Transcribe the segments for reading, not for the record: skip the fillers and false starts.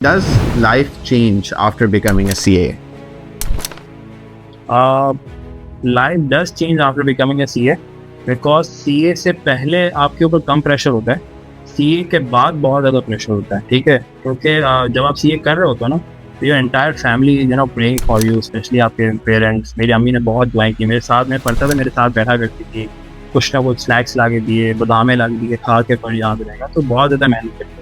Does life change after becoming a CA? Life does change after becoming a CA because CA से पहले आपके ऊपर कम pressure होता है, सीए के बाद बहुत ज़्यादा प्रेशर होता है। ठीक है, क्योंकि जब आप सीए कर रहे होते हो ना, तो your entire family praying for you, specially आपके पेरेंट्स। मेरी अम्मी ने बहुत दुआएं की, मेरे साथ में पढ़ता था, मेरे साथ बैठा करती थी, कुछ ना कुछ स्नैक्स ला के दिए, बादामें ला के दिए, खा के पढ़ याद रहेगा। तो बहुत ज़्यादा मेहनत करते हैं।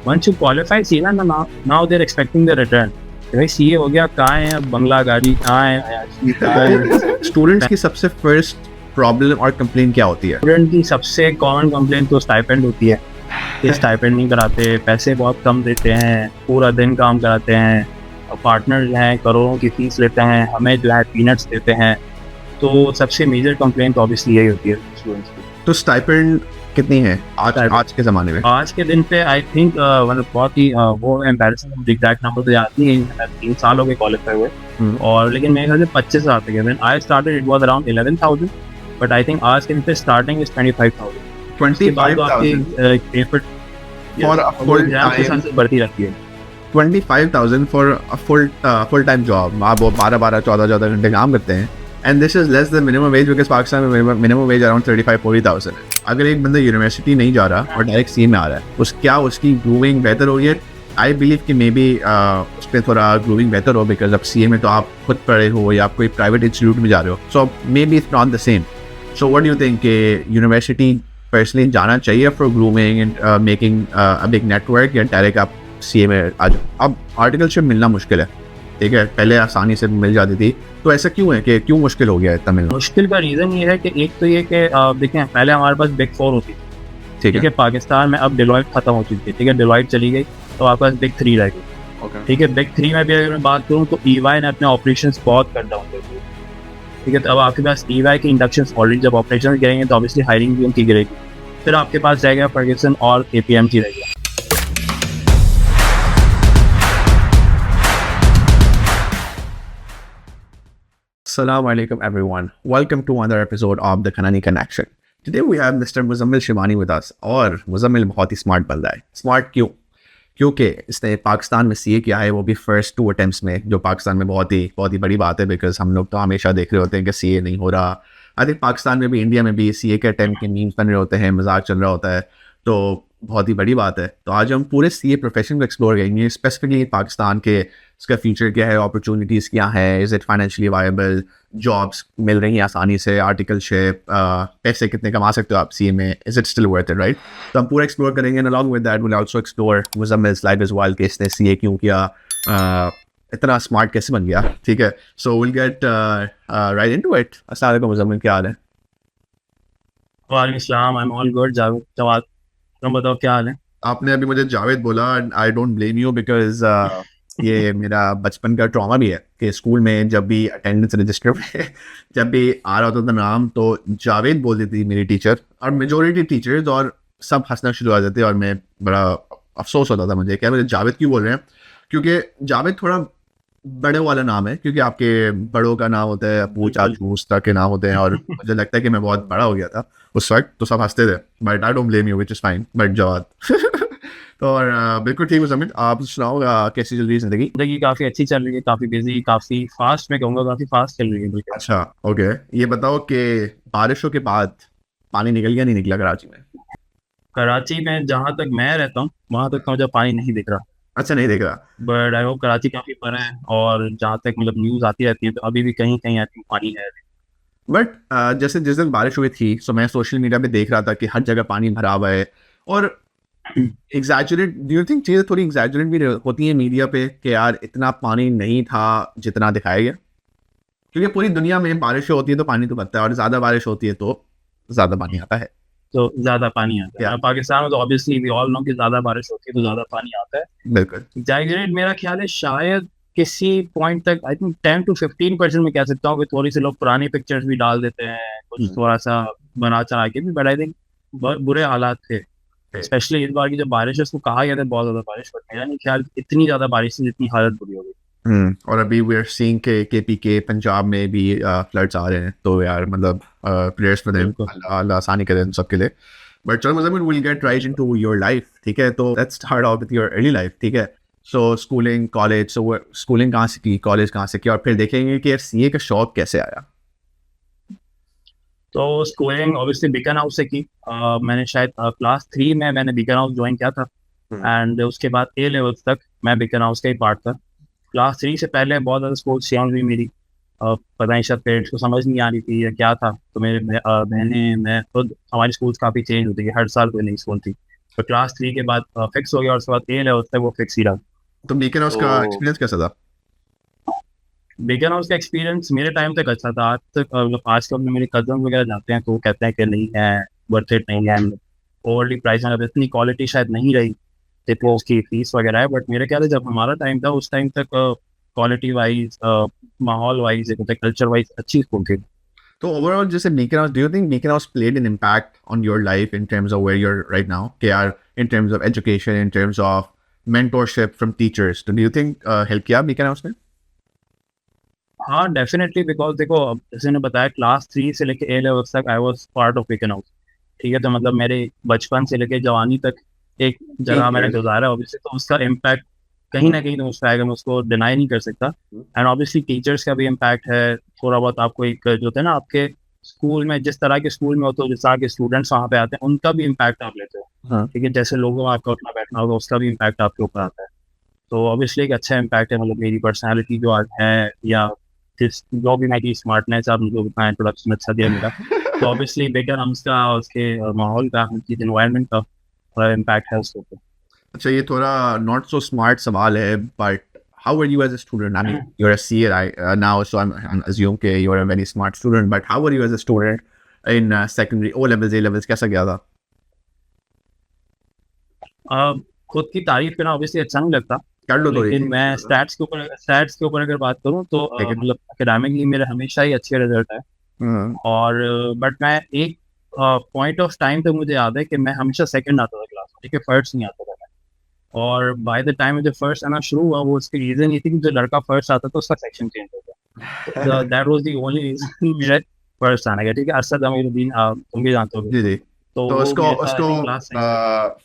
वंस यू क्वालिफाई सी ना, now there expecting the return. भाई सीए हो गया, कहाँ है अब बंगला गाड़ी, कहाँ है स्टूडेंट्स की सबसे फर्स्ट प्रॉब्लम और कंप्लेन क्या होती है? स्टूडेंट की सबसे कॉमन कंप्लेंट तो स्टाइपेंड होती है कि स्टाइपेंड नहीं कराते, पैसे बहुत कम देते हैं, पूरा दिन काम कराते हैं, पार्टनर जो हैं करोड़ों की फीस लेते हैं, हमें जो है पीनट्स देते हैं। तो सबसे मेजर कंप्लेंट ऑब्वियसली यही होती है स्टूडेंट्स की। तो स्टाइपेंड कितनी है आज के ज़माने में? आज के दिन पे आई थिंक मतलब बहुत ही वो एम्बैरेसिंग एग्जैक्ट नंबर तो याद नहीं है, 3 साल हो गए क्वालिफाई हुए, और लेकिन मेरे ख्याल से 25 आते गए। When I started it was around 11,000, but I think आज के दिन पे starting is 25,000। 25,000 for a full time, बढ़ती रहती है। 25,000 for a full time job. आप 12 14 घंटे काम करते हैं, and this is less the minimum wage, because Pakistan में मिनिमम वेज अराउंड 35-40,000 है। अगर एक बंदा यूनिवर्सिटी नहीं जा रहा और डायरेक्ट सीए में आ रहा है, उसकी ग्रूविंग बेहतर हो रही है? आई बिलीव कि मे बी उस पर थोड़ा ग्रूविंग बेहतर हो, बिकॉज अब सीए में तो आप खुद पढ़े हो या आप कोई प्राइवेट इंस्टीट्यूट में जा रहे हो, so maybe it's not the same. So what do you think कि यूनिवर्सिटी पर्सनली जाना चाहिए for grooming and making a big network, या डायरेक्ट आप सीए में आ जाओ? अब आर्टिकलशिप मिलना मुश्किल है, ठीक है, पहले आसानी से मिल जाती थी, तो ऐसा क्यों है कि क्यों मुश्किल हो गया है इतना मिलना? मुश्किल का रीज़न ये है कि एक तो ये कि देखें, पहले हमारे पास बिग 4 होती थी, ठीक है, पाकिस्तान में अब डेलॉयट खत्म हो चुकी है। ठीक है, डेलॉयट चली गई, तो आपके पास बिग 3 रह गई। ठीक है, बिग 3 में भी अगर मैं बात करूँ तो ईवाई ने अपने ऑपरेशंस बहुत कट डाउन कर दिए। ठीक है, तो अब आपके पास ईवाई के इंडक्शंस ऑलरेडी, जब ऑपरेशन गिरेंगे तो ऑब्वियसली हायरिंग भी उनकी गिरेगी। फिर आपके पास रहेगा फर्ग्यूसन और KPMG रहेगा। Assalamu alaikum everyone. Welcome to another episode of the Kanani Connection. Today we have Mr. Muzammil Shivani with us. और मुजम्मिल बहुत ही स्मार्ट बंदा है। स्मार्ट क्यों? क्योंकि इसने पाकिस्तान में सीए किया है, वो भी फर्स्ट 2 अटेम्प्ट्स में, जो पाकिस्तान में बहुत ही बड़ी बात है, बिकॉज हम लोग तो हमेशा देख रहे होते हैं कि सीए नहीं हो रहा। आई थिंक पाकिस्तान में भी, इंडिया में भी सीए के अटेम्प्ट के मीम्स बन रहे होते हैं, मजाक चल रहा होता है, तो बहुत ही बड़ी बात है। तो आज हम पूरे सीए प्रोफेशन को एक्सप्लोर करेंगे, स्पेसिफिकली पाकिस्तान के, इसका फ्यूचर क्या है, अपॉर्चुनिटीज़ क्या है, is it financially viable, jobs मिल रही हैं आसानी से, आर्टिकलशिप, पैसे कितने कमा सकते हो आप सीए में, is it still worth it, right? तो हम पूरा एक्सप्लोर करेंगे, and along with that will also explore Muzammil's life as well, कि इसने सीए क्यों किया, इतना स्मार्ट कैसे बन गया। ठीक है, so will get right into it. अस्सलाम वालेकुम मुज़म्मिल, क्या हाल है? वालेकुम सलाम, आई एम ऑल गुड। जवाब तुम बताओ, क्या हाल है? आपने अभी मुझे जावेद बोला, आई डोंट ब्लेम यू, बिकॉज ये मेरा बचपन का ट्रॉमा भी है कि स्कूल में जब भी अटेंडेंस रजिस्टर पे जब भी आ रहा होता था नाम, तो जावेद बोल देती थी मेरी टीचर, और मेजोरिटी टीचर्स, और सब हंसना शुरू हो जाते, और मैं बड़ा अफसोस होता था मुझे, क्या मुझे जावेद क्यों बोल रहे हैं, क्योंकि जावेद थोड़ा बड़े वाला नाम है, क्योंकि आपके बड़ों का नाम होता है, अबू चाचू उस तरह के नाम होते हैं, और मुझे लगता है कि मैं बहुत बड़ा हो गया था उस वक्त, तो सब हंसते थे, but I don't blame you, which is fine, but Jawad तो और बिल्कुल ठीक है समित, आप सुनाओ कैसी चल रही है ज़िंदगी? काफ़ी अच्छी चल रही है, काफ़ी बिजी, काफ़ी फास्ट, मैं कहूँगा काफ़ी फास्ट चल रही है बिल्कुल। अच्छा, ओके, ये बताओ कि बारिशों के बाद पानी निकल गया, नहीं निकला कराची में? कराची में जहाँ तक मैं रहता हूँ वहाँ तक तो मुझे पानी नहीं दिख रहा, अच्छा, नहीं देख रहा। बट आई होप कराची काफ़ी बड़ा है, और जहाँ तक मतलब न्यूज़ आती रहती है तो अभी भी कहीं कहीं आई थिंक पानी है। बट जैसे जिस दिन बारिश हुई थी, सो मैं सोशल मीडिया पे देख रहा था कि हर जगह पानी भरा हुआ है, और एग्जैजरेट, डू यू थिंक चीज़ें थोड़ी एग्जैजरेट भी होती हैं मीडिया पे कि यार इतना पानी नहीं था जितना दिखाया गया? क्योंकि पूरी दुनिया में बारिश होती है तो पानी तो बनता है, और ज़्यादा बारिश होती है तो ज़्यादा पानी आता है। तो ज़्यादा पानी आता है। Yeah. पाकिस्तान में तो ऑब्वियसली वी ऑल नो कि ज़्यादा बारिश होती है तो ज़्यादा पानी आता है। बिल्कुल। एग्जैजरेट मेरा ख्याल है शायद किसी पॉइंट तक, आई थिंक 10 to 15% में कह सकता हूँ कि थोड़ी सी लोग पुरानी पिक्चर्स भी डाल देते हैं, कुछ थोड़ा सा बना चढ़ा के भी, बट आई थिंक बहुत बुरे हालात थे, स्पेशली इस बार की जो बारिश है, उसको कहा गया था बहुत ज़्यादा बारिश, बट मेरा नहीं ख्याल इतनी ज़्यादा बारिश से जितनी हालत बुरी हो गई। और अभी वी आर सीइंग के KPK पंजाब में भी फ्लड्स आ रहे हैं, तो यार मतलब प्रेयर्स फॉर देम, अल्लाह आसानी करे इन सब के लिए। बट चलो मुझे will get right into your life, ठीक है, तो let's start of with your early life, ठीक है। So schooling college, so schooling कहाँ से की, कॉलेज कहाँ से की, और फिर देखेंगे कि यार सीए का शौक कैसे आया। तो स्कूलिंग ऑब्वियसली बीकन हाउस से की। मैंने शायद क्लास 3 में मैंने बीकन हाउस ज्वाइन किया था। एंड उसके बाद ए लेवल्स तक मैं बीकन हाउस का ही पार्ट था। क्लास 3 से पहले बहुत ज़्यादा स्पोर्ट्स चेंज हुई मेरी। पता नहीं शायद पेरेंट्स को समझ नहीं आ रही थी या क्या था, तो मेरे बहनें मैं खुद, हमारी स्कूल्स काफ़ी चेंज होती है, हर साल कोई नई स्कूल थी। तो क्लास 3 के बाद फिक्स हो गया और उसके बाद ए लेवल्स तक वो फिक्स ही रहा। तो बीकन हाउस का तो एक्सपीरियंस कैसा था? बीकन हाउस का एक्सपीरियंस मेरे टाइम तक अच्छा था। आज तक मतलब आज कल मेरे कजन वगैरह जाते हैं तो वो कहते हैं कि नहीं है, वर्थ इट नहीं है, ओवरली प्राइस है, इतनी क्वालिटी शायद नहीं रही जितनी उसकी फीस वगैरह है। बट मेरे ख्याल से जब हमारा टाइम था उस टाइम तक क्वालिटी वाइज, माहौल वाइज, कल्चर वाइज अच्छी स्कूल थी। तो ओवरऑल जैसे Beaconhouse, do you think Beaconhouse played an impact on your life in terms of where you're right now, के or in terms of education, in terms of mentorship from teachers, तो do you think help किया Beaconhouse ने? हाँ definitely, because देखो अब जैसे मैंने बताया क्लास 3 से लेके ए लेवल तक I was part of beacon house. ठीक है, तो मतलब मेरे बचपन से लेके जवानी तक एक जगह मैंने गुजारा ऑब्वियसली, तो उसका इम्पैक्ट कहीं ना कहीं तो मुझ पर आएगा, मैं उसको डिनाई नहीं कर सकता। एंड ऑब्वियसली टीचर्स का भी इम्पैक्ट है थोड़ा बहुत। आपको एक जो होता है ना, आपके स्कूल में जिस तरह के स्कूल में होते हो, जिस तरह के स्टूडेंट्स वहाँ पे आते हैं, उनका भी इम्पैक्ट आप लेते हो। हाँ। ठीक है, जैसे लोगों में आपका उठना बैठना होगा उसका भी इम्पैक्ट आपके ऊपर आता है। तो ऑब्वियसली एक अच्छा इम्पैक्ट है, मतलब मेरी पर्सनैलिटी जो आज है या जिस जो भी मेरी स्मार्टनेस, आप मुझे बताएं, इंट्रोडक्शन अच्छा दिया मेरा। तो ऑब्वियसली बेकर हम्स का, उसके माहौल का, उनकी एनवायरनमेंट का थोड़ा इम्पैक्ट है उसके ऊपर। अच्छा, ये थोड़ा नॉट सो स्मार्ट सवाल है, but how were you as a student? I mean, you're a CA right, now, so I'm assume कि you're a very smart student, but how were you as a student in secondary, O levels, A levels, कैसा गया था? खुद की तारीफ करना obviously अच्छा नहीं लगता, कर लो थोड़ी। लेकिन मैं स्टैट्स के ऊपर अगर बात करूं तो ठीक है। मतलब एकेडमिकली मेरे हमेशा ही अच्छे रिजल्ट है। और बट मैं एक पॉइंट ऑफ टाइम तक मुझे याद है कि मैं हमेशा सेकंड आता था क्लास में, ठीक है, फर्स्ट नहीं आता था मैं। और बाय द टाइम मुझे फर्स्ट आना शुरू हुआ, वो उसकी रीज़न ये थी कि जो लड़का फर्स्ट आता था उसका सेक्शन चेंज हो गया। That was the only reason मेरा फर्स्ट आने का। ठीक है, असद अमीरुद्दीन, तुम भी जानते हो। जी जी। तो तो वो उसको मेरे साथ उसको क्लास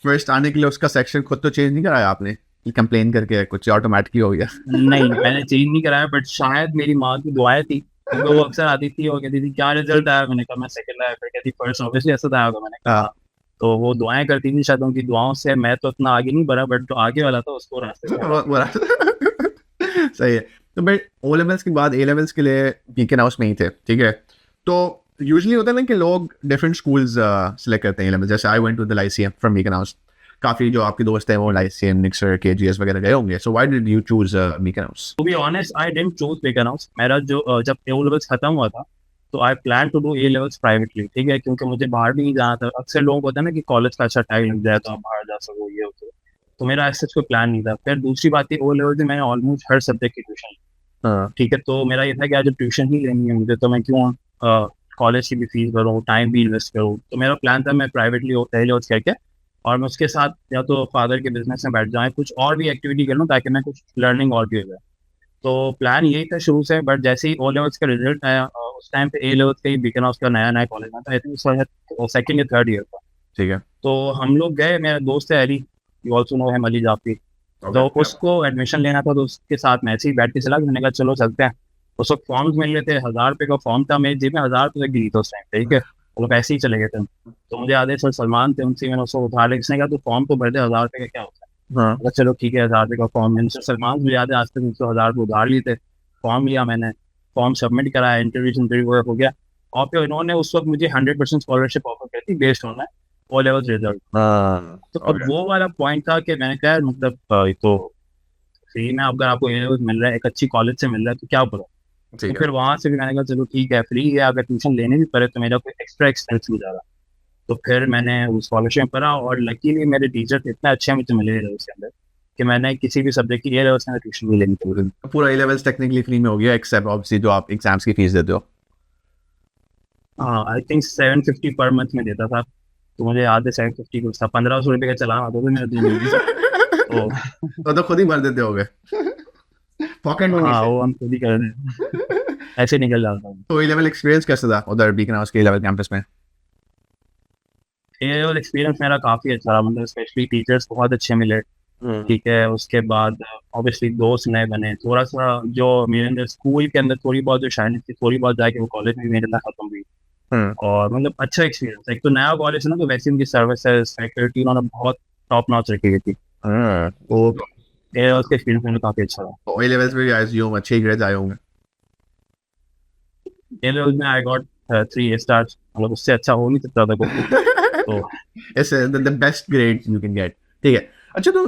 फर्स्ट आने के लिए उसका सेक्शन खुद तो चेंज नहीं कराया आपने, कि कंप्लेन करके कुछ ऑटोमेटिक हो गया? नहीं, मैंने चेंज नहीं कराया, बट शायद मेरी माँ की दुआएं थी, क्योंकि वो अक्सर आती थी और कहती थी क्या रिजल्ट आया, मैंने कहा मैं सेकंड आया, फिर कहती फर्स्ट, ऑब्वियसली ऐसा आया होगा, मैंने कहा हाँ। हाँ। तो वो दुआएं करती थी, शायद उनकी दुआओं से मैं तो इतना आगे नहीं बढ़ा, बट जो आगे वाला था उसको रास्ते से हटा दिया। सही है। तो भाई ओ लेवल्स के बाद ए लेवल्स के लिए बीकन हाउस में ही थे, ठीक है? तो यूजुअली होता है ना कि लोग डिफरेंट स्कूल्स सेलेक्ट करते हैं ए लेवल्स, जैसे I went to the Lyceum from Beaconhouse. काफ़ी जो आपके दोस्त हैं वो लाइसीएम, निक्सर, केजीएस वगैरह गए होंगे, so why did you choose Beaconhouse? To be honest I didn't choose Beaconhouse. मेरा जो जब ए लेवल्स खत्म हुआ था तो I plan to do A levels privately. ठीक है, क्योंकि मुझे बाहर भी नहीं जाना था। अक्सर लोगों को होता है ना कि कॉलेज का अच्छा टाइम लग जाए तो आप बाहर जा सको, ये हो तो मेरा ऐसा कोई प्लान नहीं था। फिर दूसरी बात, ओ लेवल में मैंने ऑलमोस्ट हर सब्जेक्ट की ट्यूशन। हाँ। ठीक है, तो मेरा ये था कि आज जब ट्यूशन ही लेनी है मुझे, तो मैं क्यों कॉलेज की भी फीस भरूँ, टाइम भी इन्वेस्ट करूँ। तो मेरा प्लान था मैं प्राइवेटली पहले उस करके, और मैं उसके साथ या तो फादर के बिजनेस में बैठ जाए, कुछ और भी एक्टिविटी कर लूँ ताकि मैं कुछ लर्निंग और भी हो जाए। तो प्लान यही था शुरू से। बट जैसे ही ओ लेवल्स का रिजल्ट आया, उस टाइम पे ए लेवल्स का ही बीकन हाउस का नया नया कॉलेज में था, आई थिंक उस सेकंड या थर्ड ईयर था। ठीक है। तो हम लोग गए, मेरा दोस्त है अली, यू ऑल्सो नो है, अली जाफरी। तो उसको एडमिशन लेना था, तो उसके साथ मैं ऐसे ही बैठ के चला, मैंने कहा चलो चलते हैं। उस वक्त फॉर्म्स मिल रहे थे, 1,000 रुपये का फॉर्म था, मेरी जेब में 1,000 रुपये गिरी थी उस टाइम। ठीक है, मतलब ऐसे ही चले गए थे हम। तो मुझे याद है सर सलमान थे, उनसे मैंने उसको उठा लिया, किसने कहा तो फॉर्म तो भर दे, 1,000 रुपये का क्या होता है। हाँ। मतलब चलो ठीक है, 1,000 रुपये का फॉर्म, मैंने सर सलमान मुझे याद है आज तक मुझसे 1,000 रुपये उधार लिए थे। फॉर्म लिया मैंने, फॉर्म सबमिट कराया, इंटरव्यू हो गया। और फिर इन्होंने उस वक्त मुझे 100% स्कॉलरशिप ऑफर की थी based on O level result. हाँ। तो अब वो वाला पॉइंट था कि मैंने कहा मतलब ये तो फ्री में अगर आपको ए लेवल मिल रहा है, एक अच्छी कॉलेज से मिल रहा है, तो क्या बुरा। तो ठीक है। फिर वहां से भी मैंने कहा चलो ठीक है, फ्री है, अगर ट्यूशन लेने भी पड़े तो मेरा कोई एक्स्ट्रा एक्सपेंस नहीं जा रहा। तो फिर मैंने उस स्कॉलरशिप पढ़ा, और लकीली मेरे टीचर इतने अच्छे मुझे मिले रहे उसके अंदर कि मैंने किसी भी सब्जेक्ट की ए लेवल से ट्यूशन नहीं लेनी पड़ी। पूरा ए लेवल्स टेक्निकली फ्री में हो गया, एक्सेप्ट ऑब्वियसली जो आप एग्जाम्स की फीस देते हो। हाँ, आई थिंक 750 पर मंथ में देता था। तो मुझे याद है 750 कुछ था, 1,500 रुपये का चलान आता था मेरा 3 महीने से। तो खुद ही भर देते होगे पॉकेट मनी हाँ, से। वो हम खुद ही कर रहे हैं, ऐसे निकल जाता हूँ। तो ए लेवल एक्सपीरियंस कैसा था उधर बीकन हाउस के ए लेवल कैंपस में? ए लेवल एक्सपीरियंस मेरा काफ़ी अच्छा रहा, मतलब स्पेशली टीचर्स बहुत अच्छे मिले। ठीक है। उसके बाद ऑब्वियसली दोस्त नए बने, थोड़ा सा जो मेरे अंदर स्कूल के अंदर थोड़ी बहुत जो शाइनिंग थी थोड़ी बहुत जाके वो कॉलेज में मेरे अंदर खत्म हुई। और मतलब अच्छा एक्सपीरियंस, एक तो नया कॉलेज है ना, तो वैसे उनकी सर्विसेज फैकल्टी उन्होंने बहुत टॉप नॉच रखी हुई थी, तो ये उसका एक्सपीरियंस मुझे काफी अच्छा रहा। ओ लेवल्स में भी आई एज्यूम अच्छे ग्रेड्स आए होंगे। ये लेवल में आई गॉट 3 stars, मतलब उससे अच्छा हो नहीं सकता था कुछ। तो it's the best grade you can get. ठीक है। अच्छा तो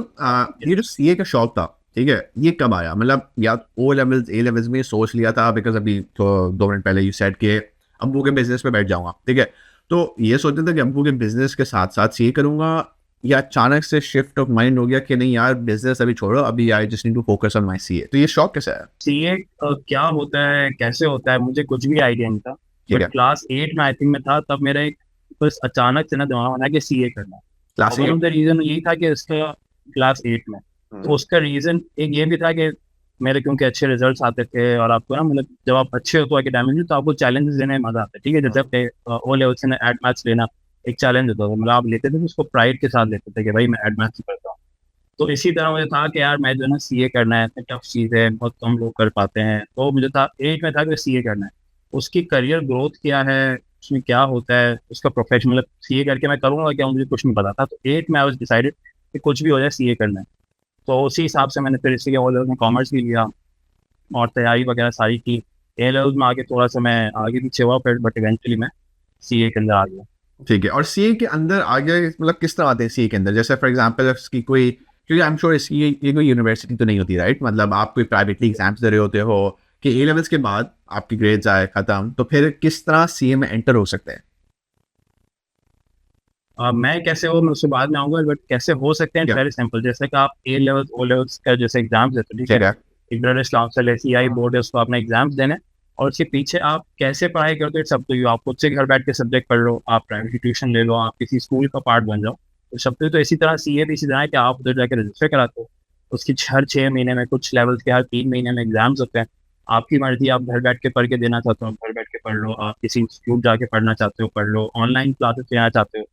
ये जो सीए का शौक था, ठीक है, ये कब आया? मतलब या ओ लेवल्स ए लेवल्स में सोच लिया था? बिकॉज अभी तो 2 मिनट पहले यू सेड के अब्बू के बिजनेस पे बैठ जाऊंगा, ठीक है, तो ये सोचते थे कि अब्बू के बिजनेस के साथ साथ सीए करूंगा, या अचानक से शिफ्ट ऑफ माइंड हो गया कि नहीं यार बिजनेस अभी छोड़ो, अभी I just need to focus on my CA? तो ये शौक कैसे आया? सीए क्या होता है, कैसे होता है, मुझे कुछ भी आइडिया नहीं था। ठीक बट है। क्लास 8 में आई थिंक में था, तब मेरा एक बस अचानक से ना दिमाग बना कि सीए करना। Class one of 8? The reason यही था कि इसका क्लास 8 में, तो उसका रीजन एक ये भी था कि मेरे क्योंकि अच्छे रिजल्ट्स आते थे, और आपको ना मतलब जब आप अच्छे हो तो एकेडमिक तो आपको चैलेंजेस लेने में मजा आता है। ठीक है, जैसे ओ लेवल से एड मैथ्स लेना एक चैलेंज होता था, मतलब आप लेते थे तो उसको प्राइड के साथ लेते थे कि भाई मैं एड मैथ्स करता हूँ। तो इसी तरह मुझे था कि यार मैं जो है ना सीए करना है, इतनी टफ चीज़ है, बहुत कम लोग कर पाते हैं, तो मुझे था 8 में था कि सीए करना है। उसकी करियर ग्रोथ क्या है, उसमें क्या होता है, उसका प्रोफेशन, मतलब सीए करके मैं करूँगा क्या, मुझे कुछ नहीं पता था। तो 8 में आई वाज डिसाइडेड कि कुछ भी हो जाए सीए करना है। तो उसी हिसाब से मैंने फिर इसलिए ओ लेवल में कॉमर्स भी लिया और तैयारी वगैरह सारी की। ए लेवल में आगे थोड़ा सा मैं आगे पीछे हुआ फिर, बट इवेंचुअली मैं सीए के अंदर आ गया। ठीक है। और सीए के अंदर आगे मतलब किस तरह आते हैं सीए के अंदर? जैसे फॉर एग्जांपल इसकी कोई, क्योंकि आई एम श्योर इसकी ये कोई यूनिवर्सिटी तो नहीं होती, राइट? मतलब आप कोई प्राइवेटली एग्जाम्स दे रहे होते हो कि ए लेवल्स के बाद आपकी ग्रेड्स आए खत्म, तो फिर किस तरह सीए में एंटर हो सकते हैं? मैं कैसे हो मैं उसके बाद में आऊंगा, बट कैसे हो सकते हैं, क्या? Very simple. जैसे कि आप ए लेवल ओ लेवल्स का जैसे एग्जाम्स देते हो, ठीक है, ठीक है। इंटरनेशनल काउंसिल एसीआई बोर्ड है, उसको अपने एग्जाम्स देने, और उसके पीछे आप कैसे पढ़ाई करते हो सब तो यू, आप खुद से घर बैठ के सब्जेक्ट पढ़ लो, आप प्राइवेट ट्यूशन ले लो, आप किसी स्कूल का पार्ट बन जाओ। तो सब तो इसी तरह सीए भी इसी तरह है कि आप उधर जाकर रजिस्टर कराते हो, उसकी हर 6 महीने में, कुछ लेवल्स के हर 3 महीने में एग्जाम्स होते हैं। आपकी मर्जी, आप घर बैठ के पढ़ के देना चाहते हो घर बैठ के पढ़ लो, आप किसी इंस्टीट्यूट जाके पढ़ना चाहते हो पढ़ लो, ऑनलाइन क्लासेस लेना चाहते हो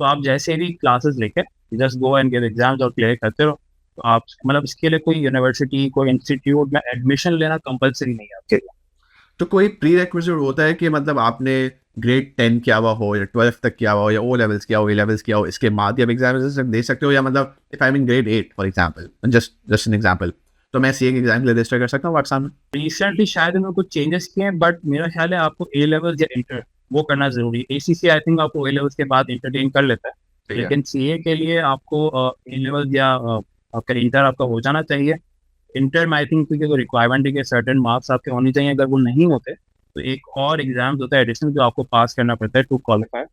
तो आप जैसे भी क्लासेस लेके just go and give exams और क्लियर करते रहो। तो आप मतलब इसके लिए कोई यूनिवर्सिटी कोई इंस्टीट्यूट में एडमिशन लेना कंपलसरी नहीं है आपके लिए। तो कोई प्री रिक्विजिट होता है कि मतलब आपने ग्रेड 10 किया हुआ हो या 12 तक किया हुआ हो या ओ लेवल्स किया हो ए लेवल्स किया हो, इसके बाद ही आप एग्जाम दे सकते हो? या मतलब if I mean grade 8 for example, just an example, तो मैं सी ए के एग्जाम के लिए रजिस्टर कर सकता हूँ व्हाट्सएप में? रिसेंटली शायद उन्होंने कुछ चेंजेस किए हैं, बट मेरा ख्याल है आपको ए लेवल या इंटर वो करना जरूरी है। एसीसी आई थिंक आपको ए लेवल्स के बाद इंटरटेन कर लेता है, ठीक है। लेकिन सीए के लिए आपको ए लेवल या आपका इंटर आपका हो जाना चाहिए। इंटर में आई थिंक क्योंकि रिक्वायरमेंट है कि सर्टेन मार्क्स आपके होने चाहिए, अगर वो नहीं होते तो एक और एग्जाम्स होता है एडिशनल जो आपको पास करना पड़ता है to qualify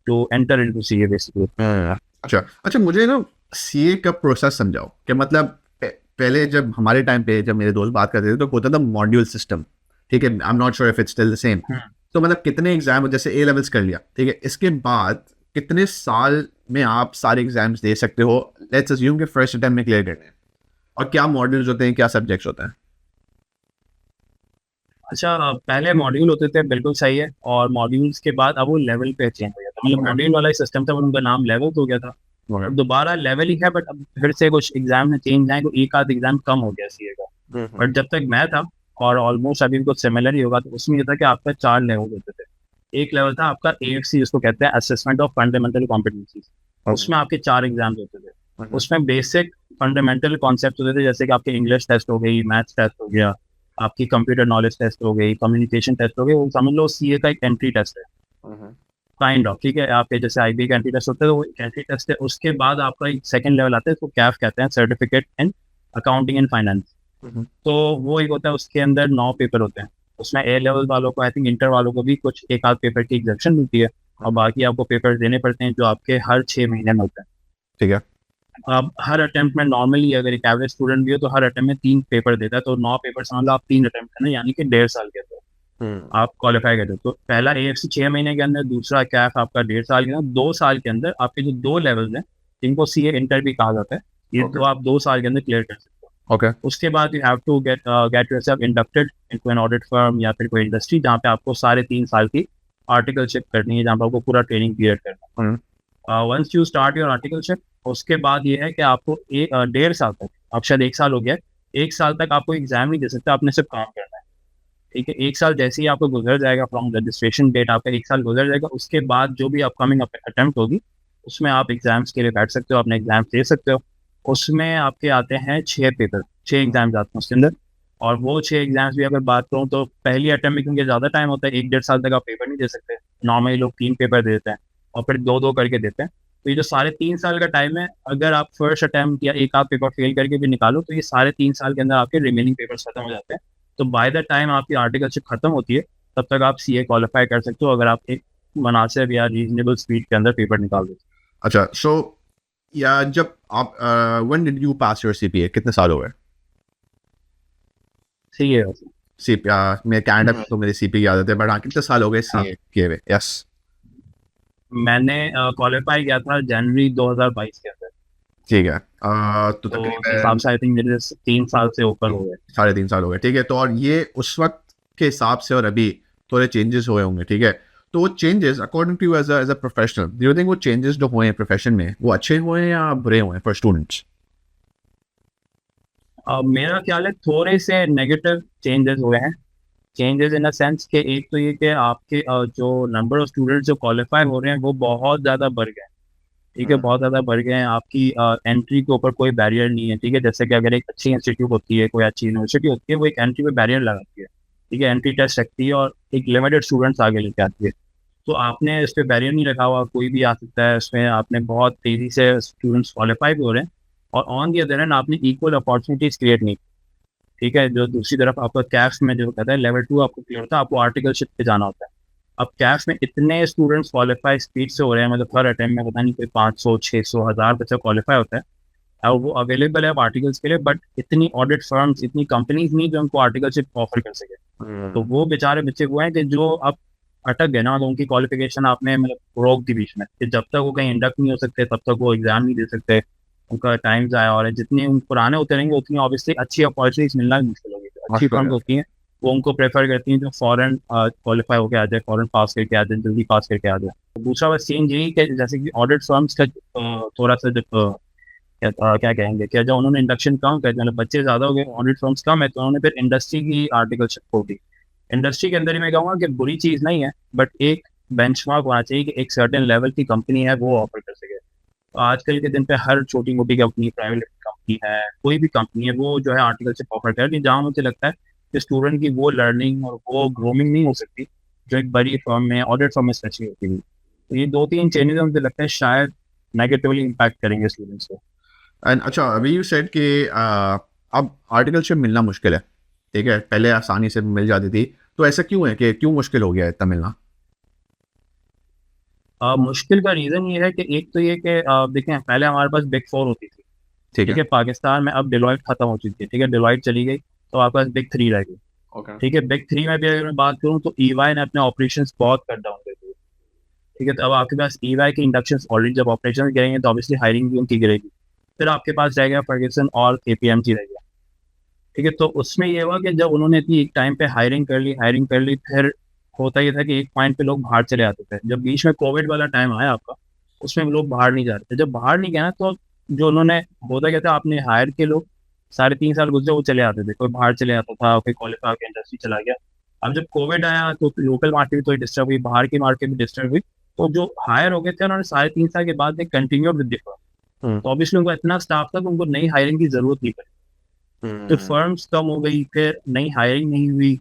to enter into CA basically. अच्छा अच्छा, मुझे ना सीए का प्रोसेस समझाओ कि मतलब पहले जब हमारे टाइम पे जब मेरे दोस्त बात करते थे तो होता था मॉड्यूल सिस्टम, ठीक है, I am not sure if it's still the same. तो मतलब कितने एग्जाम, जैसे ए लेवल्स कर लिया, ठीक है, इसके बाद कितने साल में आप सारे एग्जाम्स दे सकते हो? लेट्स अज्यूम कि फर्स्ट अटेम्प्ट में क्लियर करने हैं, और क्या मॉड्यूल्स होते हैं, क्या सब्जेक्ट्स होते हैं? अच्छा, पहले मॉड्यूल होते थे, बिल्कुल सही है, और मॉड्यूल्स के बाद अब वो लेवल पे चेंज हो गया था, मतलब मॉड्यूल वाला सिस्टम था उनका नाम लेवल हो गया था, अब दोबारा लेवल ही है, बट अब फिर से कुछ एग्जाम में चेंज आए तो एक आध एग्जाम कम हो गया सीए का। बट जब तक मैं था और ऑलमोस्ट अभी कुछ सिमिलर ही होगा, तो उसमें ये था कि आपका 4 लेवल होते थे। एक लेवल था आपका एएफसी जिसको कहते हैं असेसमेंट ऑफ फंडामेंटल कॉम्पिटेंसीज, उसमें आपके 4 एग्जाम्स होते थे। उसमें बेसिक फंडामेंटल कॉन्सेप्ट होते थे, जैसे कि आपके इंग्लिश टेस्ट हो गई, मैथ्स टेस्ट हो गया, आपकी कंप्यूटर नॉलेज टेस्ट हो गई, कम्युनिकेशन टेस्ट हो गई, वो समझ लो सीए का एक एंट्री टेस्ट है काइंड ऑफ। ठीक है, आपके जैसे आईबी का एंट्री टेस्ट होता है तो वो एंट्री टेस्ट है। उसके बाद आपका एक सेकंड लेवल आता है, इसको कैफ कहते हैं, certificate in accounting and finance. तो वो एक होता है, उसके अंदर 9 पेपर होते हैं। उसमें ए लेवल वालों को आई थिंक, इंटर वालों को भी कुछ एक आध पेपर की एग्जेप्शन मिलती है, और बाकी आपको पेपर देने पड़ते हैं जो आपके हर 6 महीने में होते हैं। ठीक है। अब हर अटेम्प्ट में नॉर्मली अगर एक एवरेज स्टूडेंट भी हो तो हर अटेम्प्ट में 3 पेपर देता है, तो 9 पेपर समझ लो आप 3 अटेम्प्ट है ना, यानी कि 1.5 साल के अंदर आप क्वालिफाई करते हो। तो पहला एएफसी 6 महीने के अंदर, दूसरा कैफ आपका 1.5 साल के अंदर, 2 साल के अंदर आपके जो 2 लेवल्स हैं जिनको सीए इंटर भी कहा जाता है, ये तो आप 2 साल के अंदर क्लियर कर सकते हो। ओके। उसके बाद you have to get yourself inducted into an audit firm या फिर कोई इंडस्ट्री जहाँ पे आपको साढ़े 3 साल की आर्टिकलशिप करनी है, जहाँ पे आपको पूरा ट्रेनिंग पीरियड करना है। Once you start your articleship, उसके बाद ये है कि आपको 1.5 साल तक, अब शायद 1 साल हो गया है, 1 साल तक आपको एग्जाम नहीं दे सकते, आपने सिर्फ काम करना है। ठीक है, 1 साल जैसे ही आपको गुजर जाएगा फ्रॉम रजिस्ट्रेशन डेट, आपका 1 साल गुजर जाएगा, उसके बाद जो भी अपकमिंग अटेम्प्ट होगी उसमें आप एग्जाम्स के लिए बैठ सकते हो, अपने एग्जाम्स दे सकते हो। उसमें आपके आते हैं 6 पेपर, 6 एग्जाम्स आते हैं उसके अंदर। और वो 6 एग्जाम्स भी अगर बात करूँ तो पहली अटेम्प्ट में क्योंकि ज़्यादा टाइम होता है, 1-1.5 साल तक आप पेपर नहीं दे सकते। नॉर्मली लोग 3 पेपर देते हैं और फिर 2-2 करके देते हैं। तो ये जो 3.5 साल का टाइम है, अगर आप फर्स्ट अटेम्प्ट या एक आध पेपर फेल करके भी निकालो तो ये 3.5 साल के अंदर आपके रिमेनिंग पेपर्स खत्म हो जाते हैं। तो बाय द टाइम आपकी आर्टिकलशिप खत्म होती है तब तक आप सीए क्वालिफाई कर सकते हो, अगर आप एक मुनासिब या रीजनेबल स्पीड के अंदर पेपर निकाल दो। अच्छा, सो या जब आप when did you pass your CPA, कितने साल हो गए? सीए सीपीए मैं कनाडा में तो मेरे सीपीए की आदत है, बट हाँ कितने साल हो गए सीए किए हुए? यस, मैंने क्वालिफाई किया था जनवरी 2022 के अंदर। ठीक है। तो तो उस तकरीबन हिसाब से आई थिंक मेरे 3 साल से ऊपर हो गए। 3.5 साल हो गए, ठीक है। तो और ये उस वक्त के हिसाब से और अभी थोड़े चेंजेस हुए होंगे, ठीक है। तो वो changes according to as a professional, do you think वो चेंजेस जो हुए हैं प्रोफेशन में वो अच्छे हुए हैं या बुरे हुए हैं फॉर स्टूडेंट्स? मेरा ख्याल है थोड़े से नेगेटिव चेंजेस हुए हैं। चेंजेस इन अ सेंस कि एक तो ये कि आपके जो नंबर ऑफ स्टूडेंट्स जो क्वालिफाई हो रहे हैं वो बहुत ज़्यादा बढ़ गए हैं। ठीक है, बहुत ज़्यादा बढ़ गए हैं। आपकी एंट्री के ऊपर कोई बैरियर नहीं है। ठीक है, जैसे कि अगर एक अच्छी इंस्टीट्यूट होती है, कोई अच्छी यूनिवर्सिटी होती है, वो एक एंट्री पे बैरियर लगाती है। ठीक है, एंट्री टेस्ट रखती है और एक लिमिटेड स्टूडेंट्स आगे लेके आती है। तो आपने इस पे बैरियर नहीं रखा हुआ, कोई भी आ सकता है इसमें, आपने बहुत तेज़ी से स्टूडेंट्स क्वालिफाई भी हो रहे हैं। और ऑन दी अदर हैंड आपने इक्वल अपॉर्चुनिटीज़ क्रिएट नहीं। ठीक है, जो दूसरी तरफ आपका कैफ्स में जो कहता है लेवल 2 आपको क्लियर होता है, आपको आर्टिकलशिप पे जाना होता है। अब कैफ्स में इतने स्टूडेंट्स क्वालिफाई स्पीड से हो रहे हैं, मतलब हर अटेम्प्ट में पता नहीं कोई 500 600 1000 बच्चा क्वालिफाई होता है। और वो अवेलेबल है अब आर्टिकल्स के लिए, बट इतनी ऑडिट फर्म्स, इतनी कंपनीज नहीं जो उनको आर्टिकलशिप ऑफर कर सके। तो वो बेचारे बच्चे वो हैं कि जो अब अटक गए ना, तो उनकी क्वालिफिकेशन आपने मतलब रोक दी बीच में, कि जब तक वो कहीं इंडक्ट नहीं हो सकते तब तक वो एग्जाम नहीं दे सकते। उनका टाइम ज़ाया हो रहा है। जितने उन पुराने होते रहेंगे उतनी ऑब्वियसली अच्छी अपॉर्चुनिटीज मिलना भी मुश्किल होगी। जो अच्छी फर्म्स होती हैं वो उनको प्रेफर करती हैं जो फॉरेन क्वालिफाई होकर आ जाए, फॉरेन पास करके आ जाए, जल्दी पास करके आ जाए। तो दूसरा बस चेंज यही कि जैसे कि ऑडिट फर्म्स का थोड़ा सा जो क्या कहेंगे, क्या जब उन्होंने इंडक्शन कम कर दिया, मतलब बच्चे ज़्यादा हो गए, ऑडिट फर्म्स कम है, तो उन्होंने फिर इंडस्ट्री की आर्टिकलशिप खोल दी। इंडस्ट्री के अंदर ही मैं कहूँगा कि बुरी चीज़ नहीं है, बट एक बेंचमार्क होना चाहिए कि एक सर्टेन लेवल की कंपनी है वो ऑफर कर सके। तो आजकल के दिन पे हर छोटी मोटी कंपनी, प्राइवेट कंपनी है, कोई भी कंपनी है, वो जो है आर्टिकलशिप ऑफर कर रही है, जहाँ मुझे लगता है कि स्टूडेंट की वो लर्निंग और वो ग्रोमिंग नहीं हो सकती जो एक बड़ी फर्म में, ऑडिट फर्म में स्पेशली होती है। तो ये 2-3 चेंजेस मुझे लगता है शायद नेगेटिवली इम्पैक्ट करेंगे स्टूडेंट्स को। एंड अच्छा, अभी यू सेड कि अब आर्टिकलशिप मिलना मुश्किल है, ठीक है। पहले आसानी से मिल जाती थी, तो ऐसा क्यों है कि क्यों मुश्किल हो गया है इतना मिलना? मुश्किल का रीज़न ये है कि एक तो ये कि देखें, पहले हमारे पास बिग फोर होती थी। ठीक ठीक है। है, पाकिस्तान में अब डिलॉयट खत्म हो चुकी है। ठीक है, डिलॉयट चली गई तो आपके पास बिग थ्री रह गई। ओके। ठीक है, बिग थ्री में भी अगर मैं बात करूँ तो ईवाई ने अपने ऑपरेशंस बहुत कट डाउन कर दिए। ठीक है, तो अब आपके पास ईवाई के इंडक्शन ऑलरेडी जब ऑपरेशन गिरेंगे तो ऑब्वियसली हायरिंग भी उनकी गिरेगी। फिर आपके पास रह गया फर्ग्यूसन और केपीएमजी रह गया। ठीक है, तो उसमें ये हुआ कि जब उन्होंने इतनी एक टाइम पे हायरिंग कर ली, फिर होता ये था कि एक पॉइंट पे लोग बाहर चले आते थे। जब बीच में कोविड वाला टाइम आया आपका, उसमें लोग बाहर नहीं जा रहे थे। जब बाहर नहीं गया ना, तो जो उन्होंने, होता क्या था, आपने हायर के लोग 3.5 साल गुजरे वो चले आते थे, कोई बाहर चले आता था, कोई क्वालिफाई होकर इंडस्ट्री चला गया। अब जब कोविड आया तो लोकल मार्केट भी थोड़ी डिस्टर्ब हुई, बाहर की मार्केट भी डिस्टर्ब हुई। तो जो हायर हो गए थे उन्होंने 3.5 साल के बाद कंटिन्यू विद द फर्म। तो ऑब्वियसली उनको इतना स्टाफ था कि उनको नई हायरिंग की जरूरत नहीं पड़ी। तो फर्म्स कम हो गई, फिर नई हायरिंग नहीं हुई।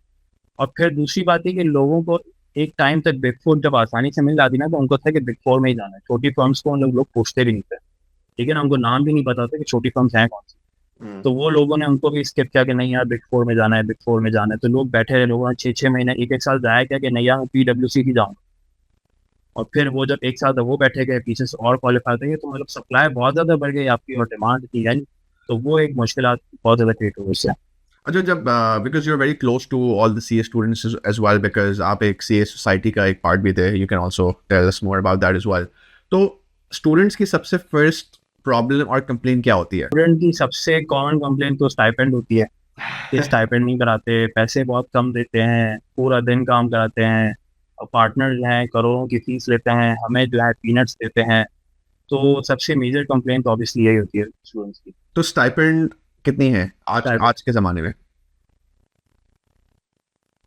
और फिर दूसरी बात है कि लोगों को एक टाइम तक बिग फोर जब आसानी से मिल जाती ना, तो उनको था कि बिग फोर में ही जाना है। छोटी फर्म्स को उन लोग पूछते भी नहीं थे। ठीक है ना, उनको नाम भी नहीं पता था कि छोटी फर्म्स हैं कौन सी। तो वो लोगों ने उनको भी स्किप किया कि नहीं यार बिग फोर में जाना है, बिग फोर में जाना है। तो लोग बैठे रहे, लोगों ने 6-6 महीने, 1-1 साल जाया क्या कि नहीं यार PwC ही जाऊँ। और फिर वो जब 1 साल तक वो बैठे गए, पीछे से और क्वालिफाई थे, तो मतलब सप्लाई बहुत ज़्यादा बढ़ गई आपकी और डिमांड इतनी है नहीं। तो वो एक मुश्किल बहुत ज़्यादा क्रिएट हुई उससे। अच्छा, जब because you are very close to all the CA students as well, because आप एक सीए सोसाइटी का एक पार्ट भी थे, you can also tell us more about that as well. तो स्टूडेंट्स की सबसे फर्स्ट प्रॉब्लम और कंप्लेन क्या होती है? स्टूडेंट की सबसे कॉमन कंप्लेंट तो स्टाइपेंड होती है कि स्टाइपेंड नहीं कराते, पैसे बहुत कम देते हैं, पूरा दिन काम कराते हैं, पार्टनर जो हैं करोड़ों की फीस लेते हैं, हमें जो है पीनट्स देते हैं। तो सबसे मेजर कंप्लेंट ऑब्वियसली यही होती है स्टूडेंट्स की। तो स्टाइपेंड कितनी है आज Stipend. आज के ज़माने में?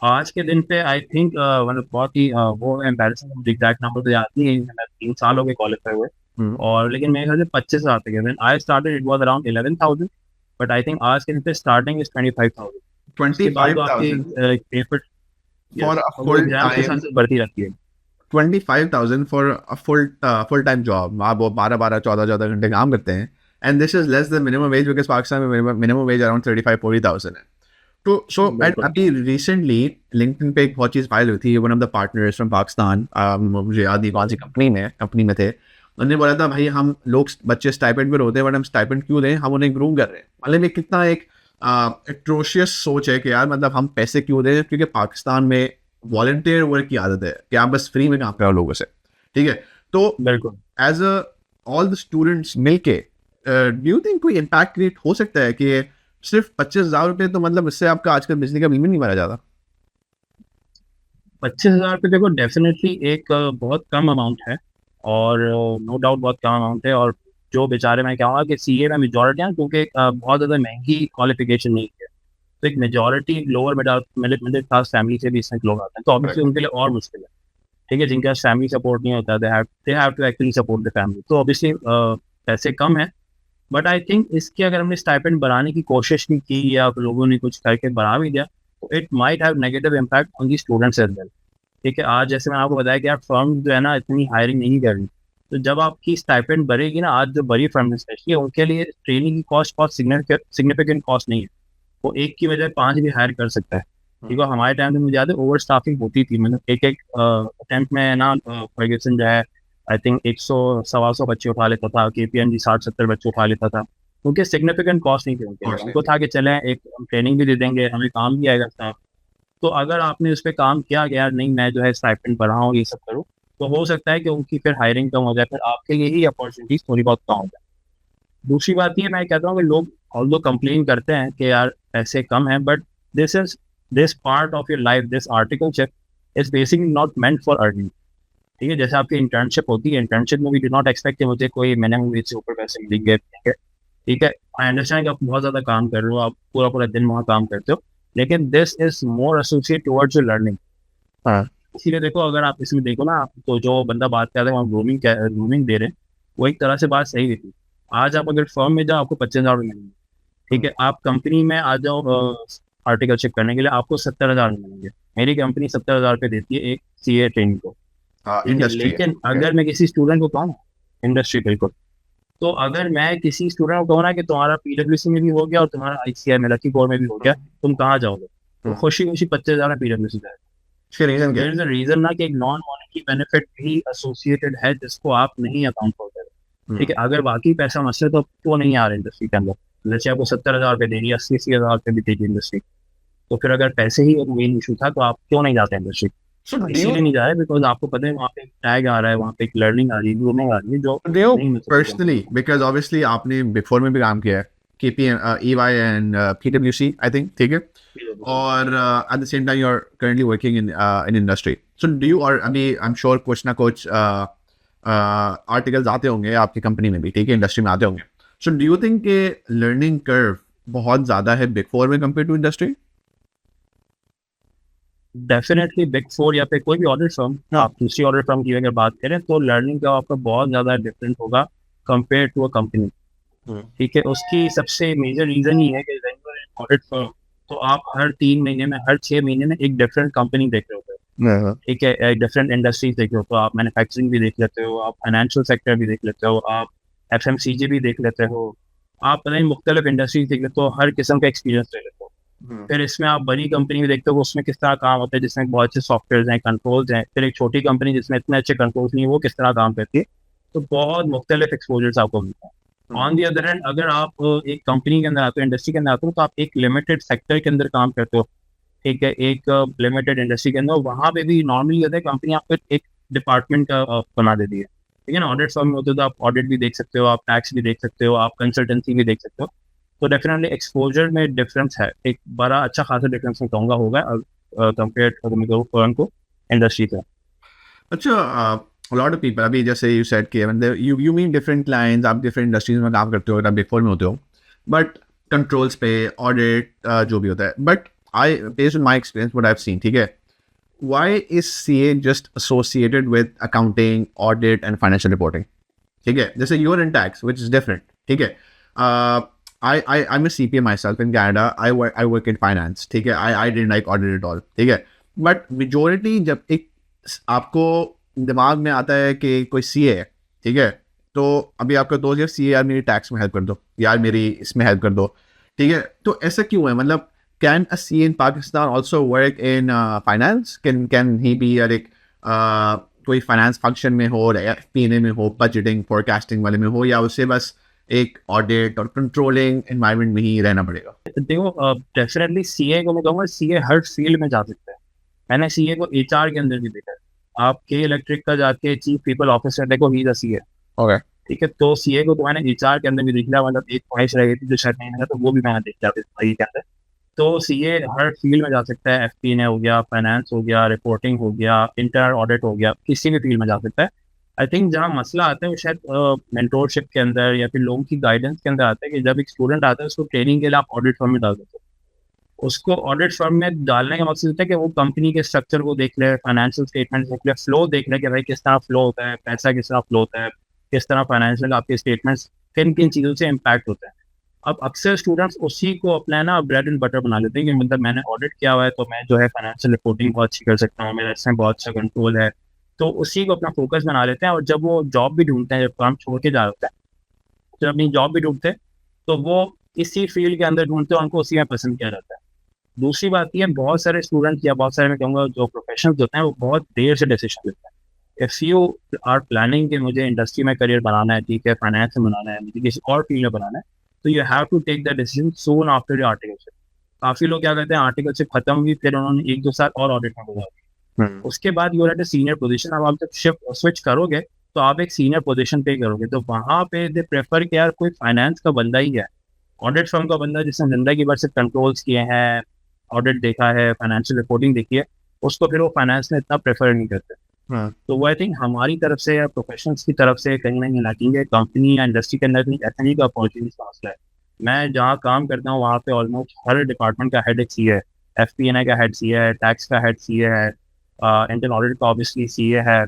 आज के दिन पे आई थिंक मतलब बहुत ही वो एम्बैरेसिंग एग्जैक्ट नंबर तो याद नहीं है, मैं 3 साल हो गए क्वालिफाई हुए। हम्म, और लेकिन मेरे ख्याल से 25,000 तक है। When I started it was around 11,000, but I think आज के दिन पे स्टार्टिंग इज 25,000। उसके बाद तो आपकी 25,000 पेपर for a वो full एग्जाम के साथ time, साथ बढ़ती रहती है। 25,000 for a full time job. आप वो 12 14 घंटे काम करते हैं, and this is less than minimum wage because Pakistan में minimum wage around 35-40,000 है. तो and बिल्कुल अभी recently LinkedIn पे एक बहुत चीज़ फाइल हुई थी. One of the partners from Pakistan, मुझे याद नहीं कौन सी कंपनी में थे, उन्होंने बोला था भाई हम लोग बच्चे स्टाइपेंड पर होते हैं, बट हम स्टाइपेंड क्यों दें, हम उन्हें ग्रूम कर रहे हैं. मतलब ये कितना एक एट्रोशियस सोच है कि यार मतलब हम पैसे क्यों दें, क्योंकि पाकिस्तान में वॉलंटियर वर्क की आदत है कि आप बस फ्री में काम कराओ लोगों से, ठीक है. तो बिल्कुल। As a all the students मिलके डू यू थिंक कोई इम्पैक्ट क्रिएट हो सकता है कि सिर्फ 25,000 रुपये, तो मतलब इससे आपका आजकल बिजली का बिल भी नहीं भरा जाता? 25,000 पे देखो डेफिनेटली एक बहुत कम अमाउंट है, और नो डाउट बहुत कम अमाउंट है। और जो बेचारे, मैं कहूँगा कि सीए में मेजॉरिटी है, क्योंकि बहुत ज़्यादा महंगी क्वालिफिकेशन नहीं है, तो एक majority lower middle class family से भी इसमें लोग आते हैं, तो ऑब्वियसली उनके लिए और मुश्किल है। ठीक है, जिनके पास फैमिली सपोर्ट नहीं होता, they have to actually support the family, तो ऑब्वियसली पैसे कम है। बट आई थिंक इसके अगर हमने स्टाइपेंड बढ़ाने की कोशिश भी की या लोगों ने कुछ करके बढ़ा भी दिया, तो it might have negative impact on the students as well. ठीक है, आज जैसे मैंने आपको बताया कि आप फर्म जो है ना इतनी हायरिंग नहीं कर रही, तो जब आपकी स्टाइपेंड बढ़ेगी ना, आज जो बड़ी फर्म है स्पेशली, उनके लिए ट्रेनिंग की कॉस्ट बहुत सिग्निफिकेंट कॉस्ट नहीं है। वो एक की बजाय 5 भी हायर कर सकता है। ठीक है, हमारे टाइम में मुझे याद है ओवर स्टाफिंग होती थी, मतलब एक एक अटेम्प्ट में ना फर्ग्यूसन जो है आई थिंक 100 125 बच्चे उठा लेता था, केपीएमजी 60-70 बच्चे उठा लेता था। उनके सिग्निफिकेंट कॉस्ट नहीं थे उनके लिए, उनको था कि चलें एक ट्रेनिंग भी दे देंगे, हमें काम भी आएगा स्टाफ। तो अगर आपने उस पर काम किया गया, नहीं मैं जो है स्टाइपेंड बढ़ाऊँ, ये सब करूँ, तो हो सकता है कि उनकी फिर हायरिंग कम हो जाए, फिर आपके लिए ही अपॉर्चुनिटीज थोड़ी बहुत कम हो जाए। दूसरी बात ये मैं कहता हूँ कि लोग ऑल्दो कंप्लेन करते हैं कि यार पैसे कम हैं, but this part of your life, this articleship is basically not meant for earning. ठीक है, जैसे आपकी इंटर्नशिप होती है, इंटर्नशिप में भी डू नॉट एक्सपेक्ट कि मुझे कोई मिनिमम वेज से ऊपर पैसे मिलेंगे। ठीक है, आई अंडरस्टैंड कि आप बहुत ज़्यादा काम कर रहे हो, आप पूरा पूरा दिन वहाँ काम करते हो, लेकिन this is more associate towards your learning. हाँ, इसीलिए देखो, अगर आप इसमें देखो ना, तो जो बंदा बात कर रहा है वहाँ ग्रूमिंग दे रहे हैं, वो एक तरह से बात सही भी थी। आज आप अगर फर्म में जाओ, आपको 25,000 मिलेंगे। ठीक है, आप कंपनी में आ जाओ आर्टिकलशिप करने के लिए, आपको 70,000 मिलेंगे। मेरी कंपनी 70,000 रुपये देती है एक सीए ट्रेनिंग को। ठीक है, इंडस्ट्री लेकिन अगर मैं किसी स्टूडेंट को कहूँ, इंडस्ट्री बिल्कुल, तो अगर मैं किसी स्टूडेंट को कहूँ ना कि तुम्हारा पीडब्ल्यूसी में भी हो गया और तुम्हारा आईसीआई में लकी कोर में भी हो गया, तुम कहाँ जाओगे, तो खुशी खुशी 25,000 में पीडब्ल्यूसी जाएगा। इसके रीजन क्या देयर है? इज अ रीजन ना कि एक नॉन मॉनेटरी बेनिफिट भी एसोसिएटेड है, जिसको आप नहीं अकाउंट फॉर करें। ठीक है, अगर बाकी पैसा मसले तो क्यों नहीं आ रहा इंडस्ट्री के अंदर। जैसे आपको 70,000 रुपये दे रही है, 80,000 रुपये भी दे रही इंडस्ट्री, तो फिर अगर पैसे ही एक मेन इशू था, तो आप क्यों नहीं जाते इंडस्ट्री? So do इसीलिए you नहीं जा रहे बिकॉज आपको पता है वहाँ पे एक टैग आ रहा है, वहाँ पे एक लर्निंग आ रही है, ग्रूमिंग आ रही है, जो do you नहीं मिल सकती। personally, because obviously आपने बिफोर में भी काम किया है, KPM, EY and PwC, I think, ठीक है, और at the same time you're currently working in industry. So do you, और अभी I'm sure कुछ ना कुछ आर्टिकल्स आते होंगे आपकी कंपनी में भी, ठीक है, इंडस्ट्री में आते होंगे. So do you think कि लर्निंग कर्व बहुत ज़्यादा है बिग फोर में compare to industry? Definitely big four या फिर कोई भी ऑडिट फर्म, आप दूसरी ऑडिट फर्म की अगर बात करें, तो लर्निंग का आपका बहुत ज़्यादा डिफरेंट होगा कंपेयर टू अ कंपनी। ठीक है, उसकी सबसे मेजर रीज़न ही है कि ऑडिट फर्म, तो आप हर 3 महीने में, हर 6 महीने में एक डिफरेंट कंपनी देख रहे होते हैं। ठीक है, डिफरेंट इंडस्ट्रीज देख रहे हो, तो आप मैन्युफैक्चरिंग भी देख लेते हो, आप फाइनेंशियल सेक्टर भी देख लेते हो, आप एफएमसीजी भी देख लेते हो, आप पता नहीं मुख्तलिफ इंडस्ट्रीज देख लेते हो, हर किस्म का एक्सपीरियंस ले लेते हो। फिर इसमें आप बड़ी कंपनी भी देखते हो, उसमें किस तरह काम होता है, जिसमें बहुत अच्छे सॉफ्टवेयर हैं, कंट्रोल्स हैं। फिर एक छोटी कंपनी जिसमें इतने अच्छे कंट्रोल्स नहीं है, वो किस तरह काम करती है। तो बहुत मुख्तलिफ एक्सपोजर्स आपको मिलता है। ऑन दी अदर हैंड, अगर आप एक कंपनी के अंदर आते हो, इंडस्ट्री के अंदर आते हो, तो आप एक लिमिटेड सेक्टर के अंदर काम करते हो। ठीक है, एक लिमिटेड इंडस्ट्री के अंदर, वहाँ पे भी नॉर्मली होता है कंपनी आपको एक डिपार्टमेंट का बना देती है। ठीक है ना, ऑडिट फर्म में होते हो तो आप ऑडिट भी देख सकते हो, आप टैक्स भी देख सकते हो, आप कंसल्टेंसी भी देख सकते हो। तो डेफिनेटली एक्सपोजर में डिफरेंस है, एक बड़ा अच्छा खासा डिफरेंस मैं कहूँगा होगा कंपेयर फर्म को इंडस्ट्री का। अच्छा, a lot of people, अभी जैसे you said कि मतलब you mean different clients, आप different industries में काम करते हो, आप Big Four में होते हो, but controls पे audit जो भी होता है, but I based on my experience what I've seen, ठीक है, why is CA just associated with accounting, audit and financial reporting? ठीक है, जैसे you're in tax which is different, ठीक है, I'm a CPA myself in Canada, I work in finance, ठीक है, I didn't like audit at all, ठीक है, but majority जब एक आपको दिमाग में आता है कि कोई CA है, ठीक है, तो अभी आपका दोस्त यार CA यार मेरी टैक्स में हेल्प कर दो, यार मेरी इसमें हेल्प कर दो, ठीक है, तो ऐसा क्यों है, मतलब can a CA in Pakistan also work in finance, can he be like कोई फाइनेंस फंक्शन में हो या FP&A में हो, बजटिंग फोरकास्टिंग वाले में हो, या उसे बस एक ऑडिट और कंट्रोलिंग एनवायरनमेंट में ही रहना पड़ेगा? देखो डेफिनेटली सीए को मैं कहूँगा सीए हर फील्ड में जा सकता है। मैंने सीए को एचआर के अंदर भी देखा है। आप के इलेक्ट्रिक का जाके चीफ पीपल ऑफिसर देखो, he is a CA, okay, ठीक है। तो सीए को तो मैंने एचआर के अंदर भी देख लिया, मतलब एक ख्वाहिश रह गई थी जो शायद नहीं मिला, तो वो भी मैंने देख लिया के अंदर। तो सीए हर फील्ड में जा सकता है, FP&A हो गया, फाइनेंस हो गया, रिपोर्टिंग हो गया, इंटर ऑडिट हो गया, किसी भी फील्ड में जा सकता है। आई थिंक जहाँ मसला आता है वो शायद मेंटोरशिप के अंदर या फिर लोगों की गाइडेंस के अंदर आता है कि जब एक स्टूडेंट आता है उसको ट्रेनिंग के लिए आप ऑडिट फर्म में डाल देते हो। उसको ऑडिट फर्म में डालने का मकसद होता है कि वो कंपनी के स्ट्रक्चर को देख ले, फाइनेंशियल स्टेटमेंट देख ले, फ्लो देख ले कि भाई किस तरह फ्लो होता है, पैसा किस तरह फ्लो होता है, किस तरह फाइनेंशियल आपके स्टेटमेंट्स किन किन चीज़ों से इम्पैक्ट होता है। अब अक्सर स्टूडेंट्स उसी को अपना ना ब्रेड एंड बटर बना लेते हैं कि मतलब मैंने ऑडिट किया हुआ है तो मैं जो है फाइनेंशियल रिपोर्टिंग बहुत अच्छी कर सकता हूँ, मेरा इसमें बहुत अच्छा कंट्रोल है, तो उसी को अपना फोकस बना लेते हैं। और जब वो जॉब भी ढूंढते हैं, जब काम छोड़ के जा होता है, जब अपनी जॉब भी ढूंढते हैं तो वो इसी फील्ड के अंदर ढूंढते हैं, उनको उसी में पसंद किया जाता है। दूसरी बात ये, बहुत सारे स्टूडेंट्स या बहुत सारे मैं कहूँगा जो प्रोफेशनल्स होते हैं वो बहुत देर से डिसीजन लेते हैं। इफ़ यू आर प्लानिंग कि मुझे इंडस्ट्री में करियर बनाना है, ठीक है, फाइनेंस में बनाना है, मुझे किसी और फील्ड में बनाना है, तो you have to take the decision soon after your articleship. काफ़ी लोग क्या करते हैं, आर्टिकलशिप खत्म हुई फिर उन्होंने 1-2 साल और ऑडिट में गुजारा, उसके बाद you at a senior position. अब आप जब शिफ्ट स्विच करोगे तो आप एक सीनियर पोजीशन पे करोगे, तो वहाँ पे दे प्रेफर कि यार कोई फाइनेंस का बंदा ही है, ऑडिट फर्म का बंदा जिसने जिंदगी भर से कंट्रोल्स किए हैं, ऑडिट देखा है, फाइनेंशियल रिपोर्टिंग देखी है, उसको फिर वो फाइनेंस में इतना प्रेफर नहीं करते। तो वो आई थिंक हमारी तरफ से या प्रोफेशनल्स की तरफ से कहीं ना कहीं लैकिंग है। कंपनी या इंडस्ट्री के अंदर ऐसा नहीं का अपॉर्चुनिटी का मसला है। मैं जहाँ काम करता हूँ वहाँ पे ऑलमोस्ट हर डिपार्टमेंट का हेड एक CA है, FP&A का हेड CA है, टैक्स का हेड CA है, इंटरनल ऑडिट का ऑब्वियसली CA है।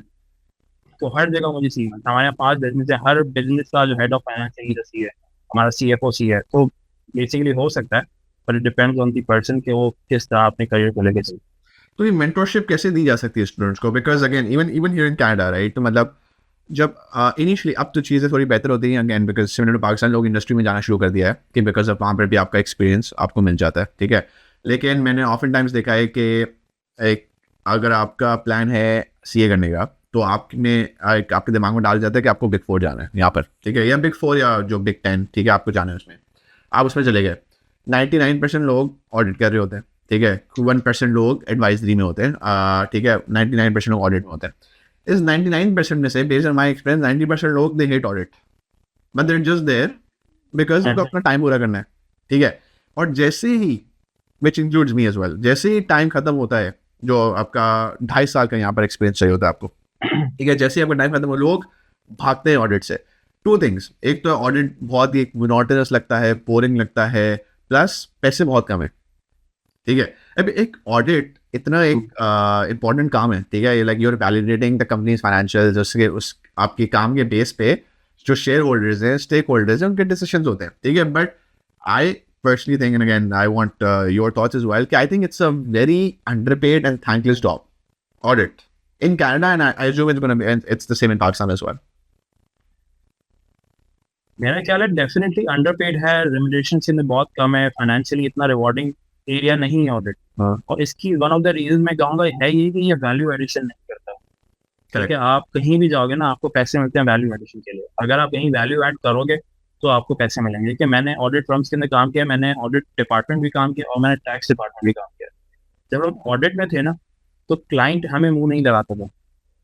तो हर जगह मुझे CA मिलता है। हमारे यहाँ 5 बिजनेस है, हर बिजनेस का जो हेड ऑफ फाइनेंस है ही CA है, हमारा CFO CA है। तो बेसिकली हो सकता है, पर it depends on the person कि वो किस तरह अपने करियर को लेके चले। तो ये मेंटरशिप कैसे दी जा सकती है स्टूडेंट्स को? Because again even here in Canada, right, तो मतलब जब इनिशियली अब तो चीज़ें थोड़ी बेहतर होती हैं again, because similar to Pakistan लोग इंडस्ट्री में जाना शुरू कर दिया है कि बिकॉज ऑफ वहाँ पर भी आपका एक्सपीरियंस आपको मिल जाता है, ठीक है। लेकिन मैंने ऑफन टाइम्स देखा है कि एक अगर आपका प्लान है CA करने का, तो आपने आपके दिमाग में डाल जाता है कि आपको बिग 4 जाना है यहाँ पर, ठीक है, या बिग 4 या जो बिग 10, ठीक है, आपको जाना है उसमें, आप उसमें चले गए। 99% लोग ऑडिट कर रहे होते हैं, ठीक है, 1% लोग एडवाइजरी में होते हैं, ठीक है, 99% लोग ऑडिट में होते हैं। इस 99% में से बेस्ड ऑन माई एक्सपीरियंस 90% लोग they hate audit, but there just there because उनको अपना टाइम पूरा करना है, ठीक है। और जैसे ही, which includes me as well, जैसे ही टाइम खत्म होता है, जो आपका 2.5 साल का यहाँ पर एक्सपीरियंस चाहिए होता है आपको, ठीक है, जैसे ही आपका टाइम खत्म हो, लोग भागते हैं ऑडिट से। 2 थिंग्स, एक तो ऑडिट बहुत ही मोनोटोनस लगता है, बोरिंग लगता है, प्लस पैसे बहुत कम है, ठीक है। अब एक ऑडिट इतना एक इम्पॉर्टेंट काम है, ठीक है, like you are validating the companies financial, जैसे उस आपके काम के बेस पे जो शेयर होल्डर्स हैं, स्टेक होल्डर्स हैं, उनके डिसीजंस होते हैं, ठीक है। But I personally think, and again I want your thoughts as well, I think it's a very underpaid and thankless job, audit, in Canada, and I assume it's going to be, and it's the same in Pakistan as well. मेरा ख्याल है definitely underpaid है, remuneration से बहुत कम है, financially इतना rewarding area नहीं है ऑडिट। और इसकी वन ऑफ द रीजन मैं कहूँगा है ये कि ये वैल्यू एडिशन नहीं करता। ठीक है, आप कहीं भी जाओगे ना, आपको पैसे मिलते हैं वैल्यू एडिशन के लिए। अगर आप कहीं वैल्यू ऐड करोगे तो आपको पैसे मिलेंगे। कि मैंने ऑडिट फर्म्स के अंदर काम किया, मैंने ऑडिट डिपार्टमेंट भी काम किया और मैंने टैक्स डिपार्टमेंट भी काम किया। जब हम ऑडिट में थे ना, तो क्लाइंट हमें मुंह नहीं लगाता था,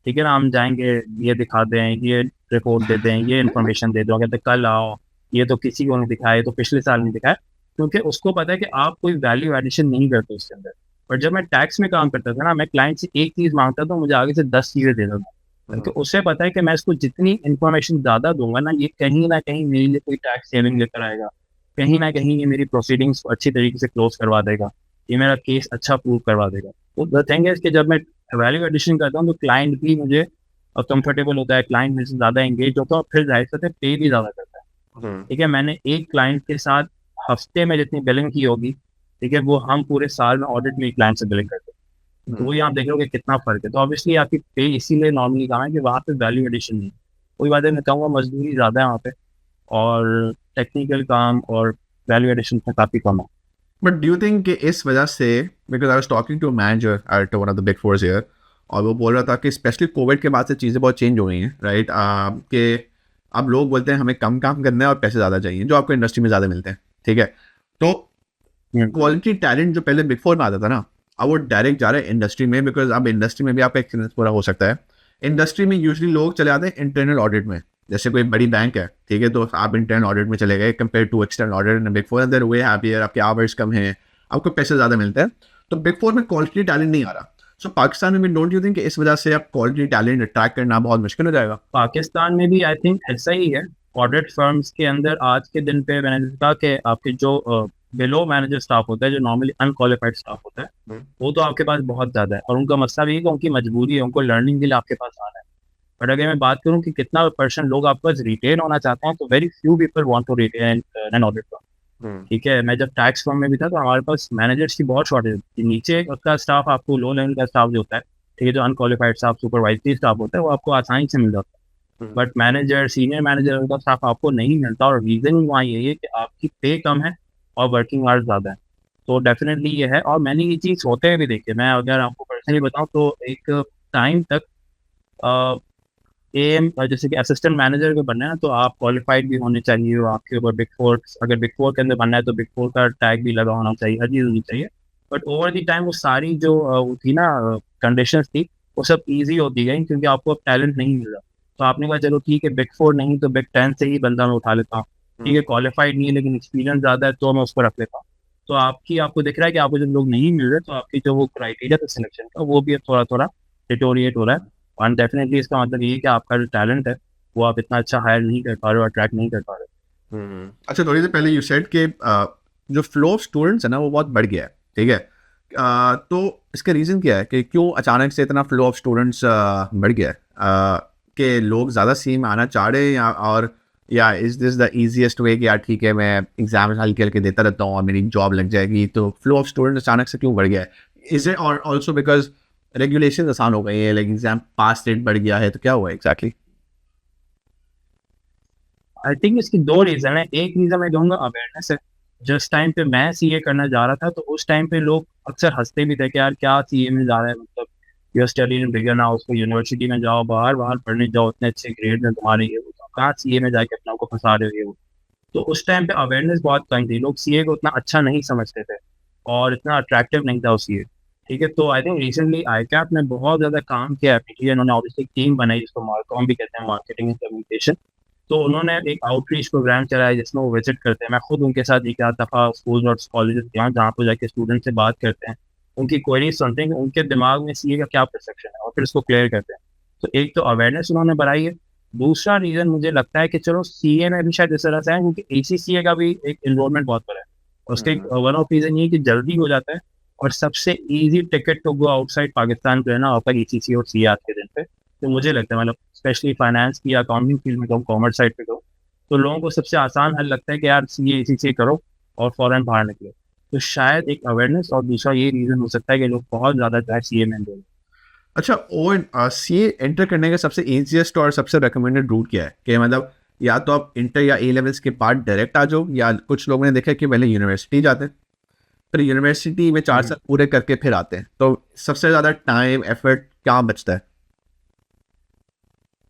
ठीक है ना। हम जाएंगे, ये दिखा दें, ये रिपोर्ट दे दें, ये इन्फॉर्मेशन दे दो, कहते कल आओ, ये तो किसी को नहीं दिखाया, तो पिछले साल नहीं दिखाया, क्योंकि उसको पता है कि आप कोई वैल्यू एडिशन नहीं करते उसके अंदर। पर जब मैं टैक्स में काम करता था ना, मैं क्लाइंट से एक चीज़ मांगता था, मुझे आगे से 10 चीज़ें दे देता था। तो उससे पता है कि मैं इसको जितनी इन्फॉर्मेशन ज़्यादा दूंगा ना कहीं मेरे लिए कोई टैक्स सेविंग लेकर आएगा, कहीं ना कहीं ये मेरी प्रोसीडिंग्स को अच्छी तरीके से क्लोज करवा देगा, ये मेरा केस अच्छा प्रूव करवा देगा। तो द थिंग इज कि जब मैं वैल्यू एडिशन करता हूँ तो क्लाइंट भी मुझे कंफर्टेबल होता है, क्लाइंट मेरे से ज़्यादा एंगेज होता है और फिर जाहिर सा पे भी ज़्यादा करता है। ठीक है, मैंने एक क्लाइंट के साथ हफ्ते में जितनी बिलिंग की होगी, ठीक है, वो हम पूरे साल में ऑडिट में क्लाइंट से बिलिंग करते हैं। तो वही आप देख लो कि कितना फर्क है। तो ऑब्वियसली आपकी पे इसीलिए नॉर्मली कहा है कि वहाँ पे वैल्यू एडिशन नहीं है। कोई बात है, मैं कहूँगा मजदूरी ज़्यादा है वहाँ पे और टेक्निकल काम और वैल्यू एडिशन में काफ़ी कम है। बट डू यू थिंक कि इस वजह से, because I was talking to a manager at one of the big fours here, और वो बोल रहा था कि स्पेशली कोविड के बाद से चीज़ें बहुत चेंज हो गई हैं, राइट? कि अब लोग बोलते हैं हमें कम काम करना है और पैसे ज़्यादा चाहिए, जो आपको इंडस्ट्री में ज़्यादा मिलते हैं, ठीक है? तो क्वालिटी टैलेंट जो पहले बिग फोर में आता था ना, अब वो डायरेक्ट जा रहा है इंडस्ट्री में, बिकॉज अब इंडस्ट्री में भी आपका एक्सपीरियंस पूरा हो सकता है। इंडस्ट्री में यूजली लोग चले आते हैं इंटरनल ऑडिट में, जैसे कोई बड़ी बैंक है, ठीक है, तो आप इंटरनल ऑडिट में चले गए compare to external audit in big four, they're way happier, आपके आवर्स कम हैं, आपको पैसे ज़्यादा मिलते हैं, तो बिग फोर में क्वालिटी टैलेंट नहीं आ रहा। सो पाकिस्तान में डोंट यू थिंक इस वजह से अब क्वालिटी टैलेंट अट्रैक्ट करना बहुत मुश्किल हो जाएगा? पाकिस्तान में भी आई थिंक ऐसा ही है। ऑडिट फर्म्स के अंदर आज के दिन पे मैंने कहा कि आपके जो बिलो मैनेजर स्टाफ होता है, जो नॉर्मली अनक्वालिफाइड स्टाफ होता है, वो तो आपके पास बहुत ज़्यादा है और उनका मसला भी है कि उनकी मजबूरी है, उनको लर्निंग के लिए आपके पास आना है। बट अगर मैं बात करूँ कि कितना परसेंट लोग आपके पास रिटेन होना चाहते हैं, तो very few people want to retain an audit firm. ठीक है, मैं जब टैक्स फर्म में भी था तो हमारे पास मैनेजर्स की बहुत शॉर्टेज थी। नीचे उसका स्टाफ, आपको लो लेवल का स्टाफ जो होता है, ठीक है, जो अनक्वालिफाइड स्टाफ, सुपरवाइजरी स्टाफ होता है, वो आपको आसानी से मिल जाता है। बट मैनेजर, सीनियर मैनेजर का स्टाफ आपको नहीं मिलता और रीज़न वहाँ यही है कि आपकी पे कम है और वर्किंग आवर्स ज़्यादा है। तो डेफिनेटली ये है और मैंने ये चीज़ होते हुए भी देखी है। मैं अगर आपको पर्सनली बताऊँ तो एक टाइम तक एएम जैसे कि असिस्टेंट मैनेजर को बनना है ना, तो आप क्वालिफाइड भी होने चाहिए, आपके ऊपर बिग फोर, अगर बिग फोर के अंदर बनना है तो बिग फोर का टैग भी लगा होना चाहिए, हर चीज़ होनी चाहिए। बट ओवर द टाइम वो सारी जो वो थी ना कंडीशंस थी, वो सब इजी होती गई क्योंकि आपको अब टैलेंट नहीं मिल रहा। तो आपने कहा चलो ठीक है, बिग फोर नहीं तो बिग 10 से ही बंदा मैं उठा लेता हूँ। ठीक है, क्वालिफाइड नहीं है लेकिन एक्सपीरियंस ज़्यादा है तो मैं उसको रख लेता हूँ। तो आपको दिख रहा है कि आपको जब लोग नहीं मिल रहे तो आपकी जो वो क्राइटेरिया था सिलेक्शन का, वो भी अब थोड़ा थोड़ा डिटोरिएट हो रहा है। और डेफिनेटली इसका मतलब ये है कि आपका जो टैलेंट है वो आप इतना अच्छा हायर नहीं कर पा रहे हो, अट्रैक्ट नहीं कर पा रहे हो। अच्छा, थोड़ी देर पहले यू सेड कि जो फ्लो ऑफ स्टूडेंट्स है ना वो बहुत बढ़ गया है, ठीक है? तो इसका रीज़न क्या है कि क्यों अचानक से इतना फ्लो ऑफ स्टूडेंट्स बढ़ गया है? कि लोग ज़्यादा सी में आना चाह रहे हैं या इज़ दिस द ईजीएस्ट वे कि यार ठीक है मैं एग्जाम हल्के हल्के देता रहता हूँ और मेरी जॉब लग जाएगी? तो फ्लो ऑफ स्टूडेंट्स अचानक से क्यों बढ़ गया है? इज इट और ऑल्सो बिकॉज रेगुलेशन आसान हो गई है, लाइक एग्जाम पास रेट बढ़ गया है, तो क्या हुआ एग्जैक्टली? आई थिंक इसकी दो रीज़न है। एक रीज़न मैं कहूँगा अवेयरनेस है। जिस टाइम पे मैं सीए करना जा रहा था तो उस टाइम पे लोग अक्सर हंसते भी थे कि यार क्या सीए में जा रहा है, मतलब यू स्टडी इन बिगर ना, उसको यूनिवर्सिटी में जाओ, बाहर बाहर पढ़ने जाओ, इतने अच्छे ग्रेड में तुम्हारे ये वो, तो कहाँ सीए में जाके अपने आप को फंसा रहे हो ये वो। तो उस टाइम पे अवेयरनेस बहुत कम थी, लोग सीए को उतना अच्छा नहीं समझते थे और इतना अट्रैक्टिव नहीं था वो सीए। ठीक है, तो आई थिंक रिसेंटली आईकैप ने बहुत ज़्यादा काम किया है। ठीक है, इन्होंने ऑब्वियसली टीम बनाई जिसको मार्कॉम भी कहते हैं, मार्केटिंग एंड कम्युनिकेशन। तो उन्होंने एक आउटरीच प्रोग्राम चलाया जिसमें वो विजिट करते हैं। मैं खुद उनके साथ एक आध दफ़ा स्कूल और कॉलेज गया जहाँ पर जाके स्टूडेंट से बात करते हैं, उनकी क्वेरीज सुनते हैं कि उनके दिमाग में सीए का क्या परसेप्शन है और फिर उसको क्लियर करते हैं। तो एक तो अवेयरनेस उन्होंने बढ़ाई है। दूसरा रीज़न मुझे लगता है कि चलो सीए में भी शायद इस तरह से है क्योंकि एसीसीए का भी एक इन्रोलमेंट बहुत बड़ा है। उसके वन ऑफ रीज़न ये है कि जल्दी हो जाता है और सबसे easy ticket to go outside Pakistan को है ना आपका एसीसी और सीए आज के दिन पे। तो मुझे लगता है मतलब स्पेशली फाइनेंस की या अकाउंटिंग फील्ड में कहूँ, कॉमर्स साइड पे कहूँ, तो लोगों को सबसे आसान हल लगता है कि यार सीए एसीसी करो और फौरन बाहर निकलो। तो शायद एक अवेयरनेस और दूसरा ये रीज़न हो सकता है कि लोग बहुत ज़्यादा जो है सीए में enroll। अच्छा, ओ सी एंटर करने का सबसे ईजीएस्ट और सबसे रिकमेंडेड रूट क्या है? कि मतलब या तो आप इंटर या ए लेवल्स के बाद डायरेक्ट आ जाओ, या कुछ लोगों ने देखा है कि पहले यूनिवर्सिटी जाते हैं, फिर यूनिवर्सिटी में 4 साल पूरे करके फिर आते हैं, तो सबसे ज़्यादा टाइम एफर्ट क्या बचता है?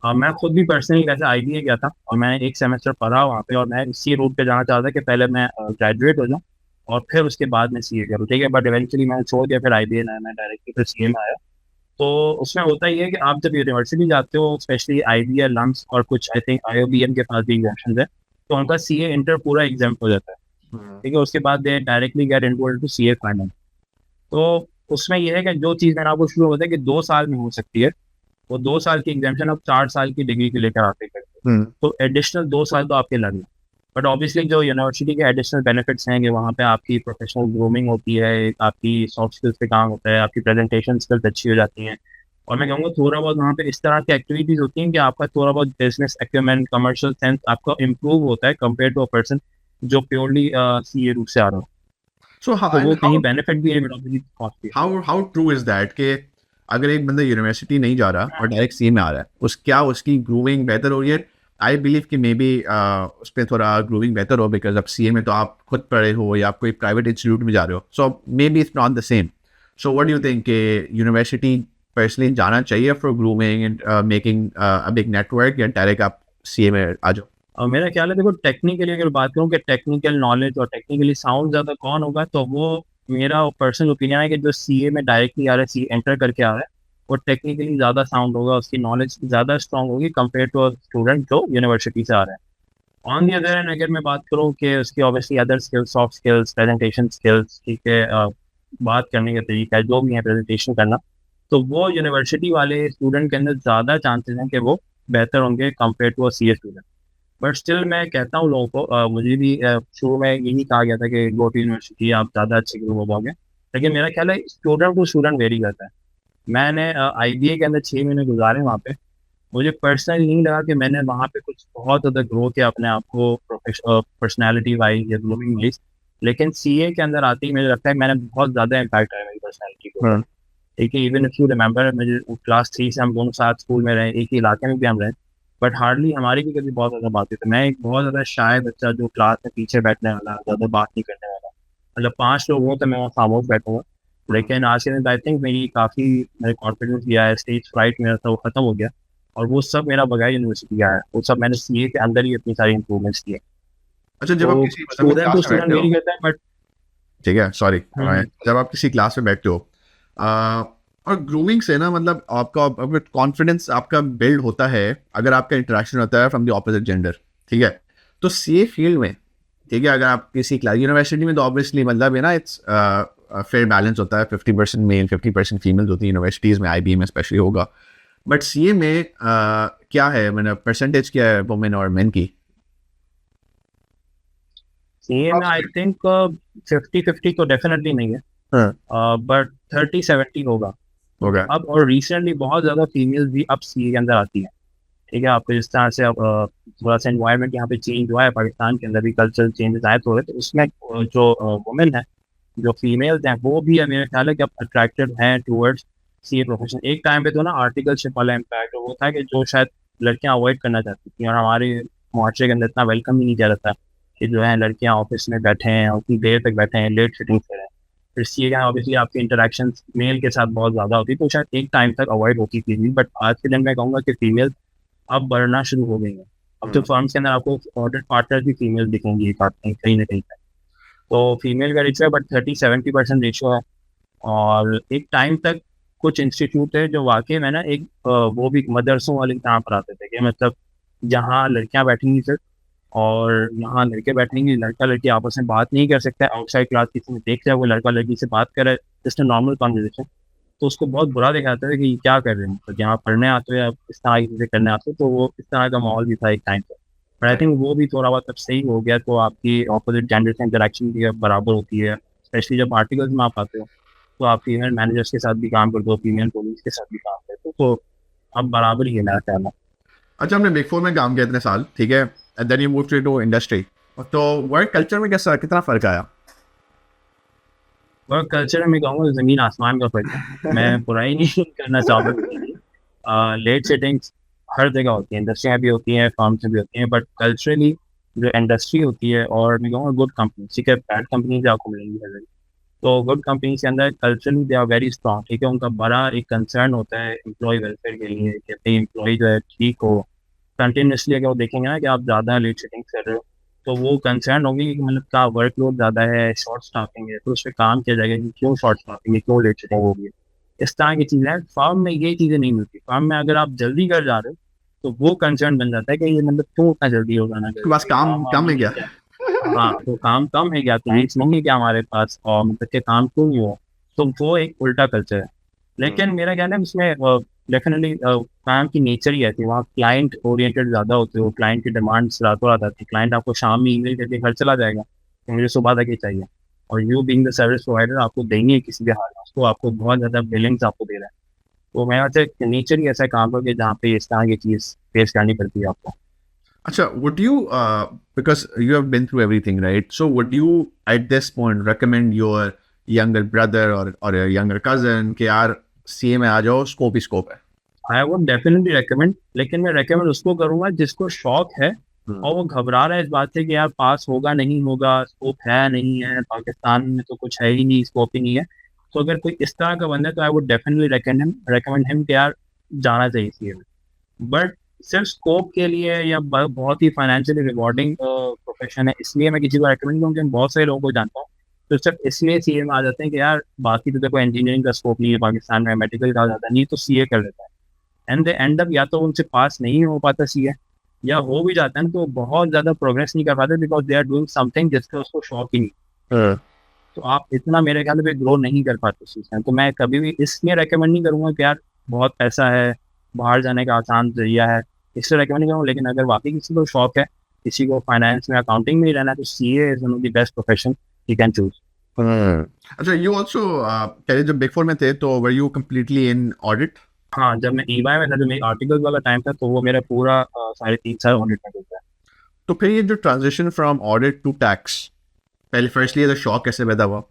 मैं खुद भी पर्सनली वैसे आईबीए गया था और मैं एक सेमेस्टर पढ़ा वहाँ पे और मैं इसी रूट पे जाना चाहता था कि पहले मैं ग्रेजुएट हो जाऊँ और फिर उसके बाद मैं सीए करूँ। ठीक है, बट इवेंचुअली मैंने छोड़ दिया, फिर आईबीए ना, मैं डायरेक्टली फिर सीए में आया। तो उसमें होता ही है कि आप जब यूनिवर्सिटी जाते हो, स्पेशली आईबीए लम्स और कुछ आई थिंक आईओबीएम के पास भी एग्जाम्शन है, तो उनका सीए इंटर पूरा एग्जाम हो जाता है। ठीक है, उसके बाद they directly get enrolled to CA final. तो उसमें यह है कि जो चीज़ मैंने आपको शुरू होता है कि 2 साल में हो सकती है, वो 2 साल की एग्जामेशन आप 4 साल की डिग्री के लेकर आते करते हम्म तो एडिशनल 2 साल तो आपके लगे। बट ऑब्वियसली जो यूनिवर्सिटी के एडिशनल बेनिफिट्स हैं कि वहाँ पे आपकी प्रोफेशनल ग्रूमिंग होती है, आपकी सॉफ्ट स्किल्स पे काम होता है, आपकी प्रेजेंटेशन स्किल्स अच्छी हो जाती हैं। और मैं कहूँगा थोड़ा बहुत वहाँ पे इस तरह की एक्टिविटीज़ होती हैं कि आपका थोड़ा बहुत बिजनेस एक्यूमेंट, कमर्शियल सेंस आपका इम्प्रूव होता है कंपेयर टू अ पर्सन जो प्योरली सीए रूट से आ रहा हो। सो तो वो हाउ कहीं बेनिफिट भी है, बट ऑब्वियसली कॉस्ट भी है। How how true is that कि अगर एक बंदा यूनिवर्सिटी नहीं जा रहा और डायरेक्ट सी में आ रहा है, क्या उसकी ग्रूमिंग बेहतर हो रही है? आई बिलीव कि मे बी उस पर थोड़ा ग्रूमिंग बेहतर हो, बिकॉज अब सी ए में तो आप खुद पढ़े हो या आप कोई प्राइवेट इंस्टीट्यूट में जा रहे हो, so maybe it's not the same. So what do you think कि यूनिवर्सिटी पर्सनली जाना चाहिए for grooming and making a big network, या डायरेक्ट आप सी ए में आ जाओ? और मेरा ख्याल है देखो, टेक्निकली अगर बात करूँ कि टेक्निकल नॉलेज और टेक्निकली साउंड ज़्यादा कौन होगा, तो वो मेरा पर्सनल ओपिनियन है कि जो सीए में डायरेक्टली आ रहा है, सी एंटर करके आ रहा है, वो टेक्निकली ज़्यादा साउंड होगा, उसकी नॉलेज ज़्यादा स्ट्रांग होगी कंपेयर टू स्टूडेंट जो यूनिवर्सिटी से आ रहा है। ऑन दी अदर हैंड अगर मैं बात करूँ कि उसकी obviously other skills, soft skills, presentation skills, ठीक है, बात करने का तरीका है, जो भी है प्रेजेंटेशन करना, तो वो यूनिवर्सिटी वाले स्टूडेंट के अंदर ज़्यादा चांसेस हैं कि वो बेहतर होंगे compare to a C A student. But still मैं कहता हूँ लोगों को, मुझे भी शुरू में यही कहा गया था कि गो टू यूनिवर्सिटी, आप ज़्यादा अच्छे ग्रो हो पाओगे। लेकिन मेरा ख्याल है स्टूडेंट टू स्टूडेंट वेरी करता है। मैंने आईबीए के अंदर 6 महीने गुजारे वहाँ पे, मुझे पर्सनली नहीं लगा कि मैंने वहाँ पे कुछ बहुत ज़्यादा ग्रो किया अपने आप को पर्सनैलिटी वाइज या ग्रूमिंग वाइज। लेकिन सीए के अंदर आते ही मुझे लगता है मैंने बहुत ज़्यादा इम्पैक्ट आया मेरी पर्सनैलिटी के ऊपर। ठीक है, इवन इफ यू रिमेंबर, मुझे क्लास 3 से हम दोनों साथ स्कूल में रहे, एक ही इलाके में भी हम रहे, बट हार्डली हमारी भी कभी बहुत ज़्यादा बात हुई। तो मैं एक बहुत ज़्यादा शाय बच्चा जो क्लास में पीछे बैठने वाला, ज़्यादा बात नहीं करने वाला, मतलब 5 लोग हों तो मैं वहाँ खामोश बैठूंगा। लेकिन आज के दिन आई थिंक मेरी काफ़ी, मेरे कॉन्फिडेंस गया है, स्टेज फ्राइट मेरा था वो ख़त्म हो गया। और वो सब मेरा बगैर यूनिवर्सिटी का है, वो सब मैंने सीए के अंदर ही अपनी सारी इंप्रूवमेंट्स किए। अच्छा, जब आप तो किसी मतलब स्टूडेंट टू क्लास में स्टूडेंट बैठते हो, वेरी करता है, बट ठीक है, सॉरी, जब आप किसी क्लास में बैठते हो और ग्रूमिंग से ना, मतलब आपका कॉन्फिडेंस आपका बिल्ड होता है अगर आपका इंटरेक्शन होता है फ्रॉम द ऑपोजिट जेंडर, ठीक है? तो सी फील्ड में, ठीक है, अगर आप किसी क्लास, यूनिवर्सिटी में तो ऑब्वियसली मतलब है ना, इट्स फेयर बैलेंस होता है, 50% मेल 50% फीमेल्स होती है यूनिवर्सिटीज़ में, आई में स्पेशली होगा। बट सी ए में क्या है, मतलब परसेंटेज क्या है वुमेन और मेन की? सीए में आई थिंक 50-50 तो डेफिनेटली नहीं है, हाँ, बट 30-70 होगा। होगा। अब और रिसेंटली बहुत ज़्यादा फीमेल्स भी अब सीए के अंदर आती हैं। ठीक है, आपको जिस तरह से अब थोड़ा सा एनवायरनमेंट यहाँ पे चेंज हुआ है, पाकिस्तान के अंदर भी कल्चरल चेंजेस आए थोड़े, तो उसमें जो वुमेन है, जो फीमेल्स हैं, वो भी मेरे ख्याल है कि अब अट्रैक्टेड हैं टूवर्ड्स सीए प्रोफेशन। एक टाइम पे तो ना आर्टिकलशिप वाला इम्पैक्ट वो था कि जो शायद लड़कियां अवॉइड करना चाहती थी, और हमारे मुआशरे के अंदर इतना वेलकम ही नहीं किया जाता कि जो है लड़कियां ऑफिस में बैठे हैं, उतनी देर तक बैठे हैं, लेट सिटिंग कर रहे हैं। फिर सीए का ऑब्वियसली आपकी इंटरेक्शन मेल के साथ बहुत ज़्यादा होती, तो शायद एक टाइम तक अवॉइड होती थी। बट आज के दिन मैं कहूँगा कि फीमेल अब बढ़ना शुरू हो गई है। अब तो फर्म्स के अंदर आपको ऑडिट पार्टनर भी फीमेल दिखेंगी कहीं ना कहीं पे। तो फीमेल का रेशियो है, बट 30-70% रेशियो है। और एक टाइम तक कुछ इंस्टीट्यूट है जो वाकई में ना एक वो भी मदरसों वाले तरह पर आते थे कि मतलब जहाँ लड़कियाँ बैठेंगी सिर्फ, और यहाँ लड़के बैठेंगे, लड़का लड़की आपस में बात नहीं कर सकता। आउटसाइड क्लास किसी ने देख लिया वो लड़का लड़की से बात करे, जस्ट अ नॉर्मल कॉन्वर्सेशन, तो उसको बहुत बुरा दिखाता है कि ये क्या कर रहे हैं, तो जहाँ पढ़ने आते हो या इस तरह की चीज़ें करने आते हो। तो वो इस तरह का माहौल भी था एक टाइम पर। बट आई थिंक वो भी थोड़ा बहुत अब सही हो गया, तो आपकी ऑपोजिट जेंडर से इंटरेक्शन भी अब बराबर होती है। स्पेशली जब आर्टिकल्स में आप आते हो, तो आप फीमेल मैनेजर्स के साथ भी काम करते हो, फीमेल पुलिस के साथ भी काम करते हो, तो अब बराबर ही है मेरा ख्याल है। अच्छा, हमने बिग फोर में काम किया इतने साल, ठीक है, and then you move to industry, तो वर्क कल्चर में कैसा, कितना फ़र्क आया? वर्क कल्चर में कहूँगा ज़मीन आसमान का फ़र्क है। मैं बुराई नहीं करना चाहूँगा किसी की। लेट सेटिंग्स हर जगह होती हैं, इंडस्ट्रियाँ भी होती हैं, फर्म्स भी होती हैं, बट कल्चरली जो इंडस्ट्री होती है, और मैं कहूँगा गुड कंपनी, ठीक है, बैड कंपनीज आपको मिलेंगी हर जगह। तो गुड कंपनीज के अंदर culturally they are very strong, ठीक है, उनका बड़ा एक कंसर्न होता है एम्प्लॉय वेलफेयर के लिए कि भाई एम्प्लॉय जो है ठीक हो। कंटिन्यूसली अगर वो देखेंगे ना कि आप ज़्यादा लेट सेटिंग्स कर रहे हो, तो वो कंसर्न होंगे कि मतलब का वर्कलोड ज़्यादा है, शॉर्ट स्टाफिंग है, तो उस पर काम किया जाएगा कि क्यों शॉर्ट स्टाफिंग है, क्यों लेट सेटिंग होगी। इस तरह की चीज़ें हैं, फार्म में ये चीज़ें नहीं मिलती। फार्म में अगर आप जल्दी कर जा रहे हो, तो वो कंसर्न बन जाता है कि ये मतलब क्यों इतना जल्दी हो जाना उसके पास चाहिए, काम काम वाम कम है नहीं है क्या? क्या? हाँ, तो काम कम है क्या, क्लाइंट्स नहीं है क्या हमारे पास, और मतलब के काम क्यों नहीं हो। तो वो एक उल्टा कल्चर है। लेकिन मेरा कहना है इसमें डेफिनेटली काम की नेचर ही ऐसी, वहाँ क्लाइंट ओरिएंटेड ज़्यादा होते हो, क्लाइंट की डिमांड्स रातों रात आती है, क्लाइंट आपको शाम में ईमेल करके घर चला जाएगा कि मुझे सुबह तक ही चाहिए, और you being the service provider आपको देंगे किसी भी हाल में, उसको आपको बहुत ज़्यादा बिलिंग्स आपको दे रहा है। तो मेरा तो नेचर ही ऐसा काम है कि जहाँ पे इस तरह की चीज़ फेस करनी पड़ती है आपको। Acha, would you, because you have been through everything, right? So would you at this point recommend your younger brother or a younger cousin कि यार CA में आ जाओ, स्कोप ही स्कोप है? आई वुड डेफिनेटली रेकमेंड, लेकिन मैं recommend उसको करूंगा जिसको शौक है और वो घबरा रहा है इस बात से कि यार पास होगा नहीं होगा, स्कोप है नहीं है, पाकिस्तान में तो कुछ है ही नहीं, स्कोप ही नहीं है। तो अगर कोई इस तरह का बंदा है तो I would definitely recommend him कि यार जाना चाहिए सीए में। बट सिर्फ स्कोप के लिए या बहुत ही फाइनेंशियली रिवॉर्डिंग प्रोफेशन है इसलिए मैं किसी को रेकमेंड करूँ, मैं बहुत सारे लोगों को जानता हूँ तो सिर्फ इसलिए सीए में आ जाते हैं कि यार बाकी तो देखो इंजीनियरिंग का स्कोप नहीं है पाकिस्तान में, मेडिकल का ज़्यादा नहीं, तो सीए कर लेता है। एंड दे एंड अप या तो उनसे पास नहीं हो पाता सीए, या हो भी जाता है ना तो बहुत ज़्यादा प्रोग्रेस नहीं कर पाते because they are doing something जिसका उसको शौक ही नहीं। तो आप इतना मेरे ख्याल में ग्रो नहीं कर पाते उस चीज़ में। तो मैं कभी भी इसलिए रेकमेंड नहीं करूँगा कि यार बहुत पैसा है, बाहर जाने का आसान जरिया है, इसलिए रेकमेंड नहीं करूँगा। लेकिन अगर वाकई किसी को शौक है, किसी को फाइनेंस में अकाउंटिंग में ही रहना है, तो CA is one of the best profession you can choose. अच्छा, you also पहले जब बिग फोर में थे तो were you completely in audit? हाँ, जब मैं ईवाई में था, जो मेरी आर्टिकल्स वाला टाइम था, तो वो मेरा पूरा 3.5 साल ऑडिट में गुजरा है। तो फिर ये जो transition from audit to tax, पहले फर्स्टली एज शौक कैसे पैदा हुआ,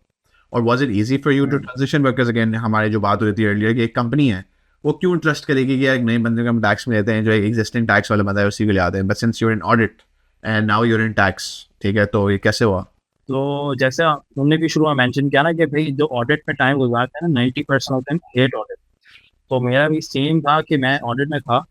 और was it easy for you to transition? Because again हमारी जो बात हुई थी अर्लियर कि एक कंपनी है वो क्यों ट्रस्ट करेगी कि एक नए बंदे को हम टैक्स में लेते हैं, जो एक एग्जिस्टिंग टैक्स वाला बंदा है उसी को ले आते हैं, but since you're in audit and now you're in tax, ठीक है, तो ये कैसे हुआ? तो जैसे तुमने भी शुरू में मेंशन किया ना कि भाई जो ऑडिट में टाइम गुजारते हैं ना 90% ऑफ देम हेट ऑडिट। तो मेरा भी सेम था कि मैं ऑडिट में था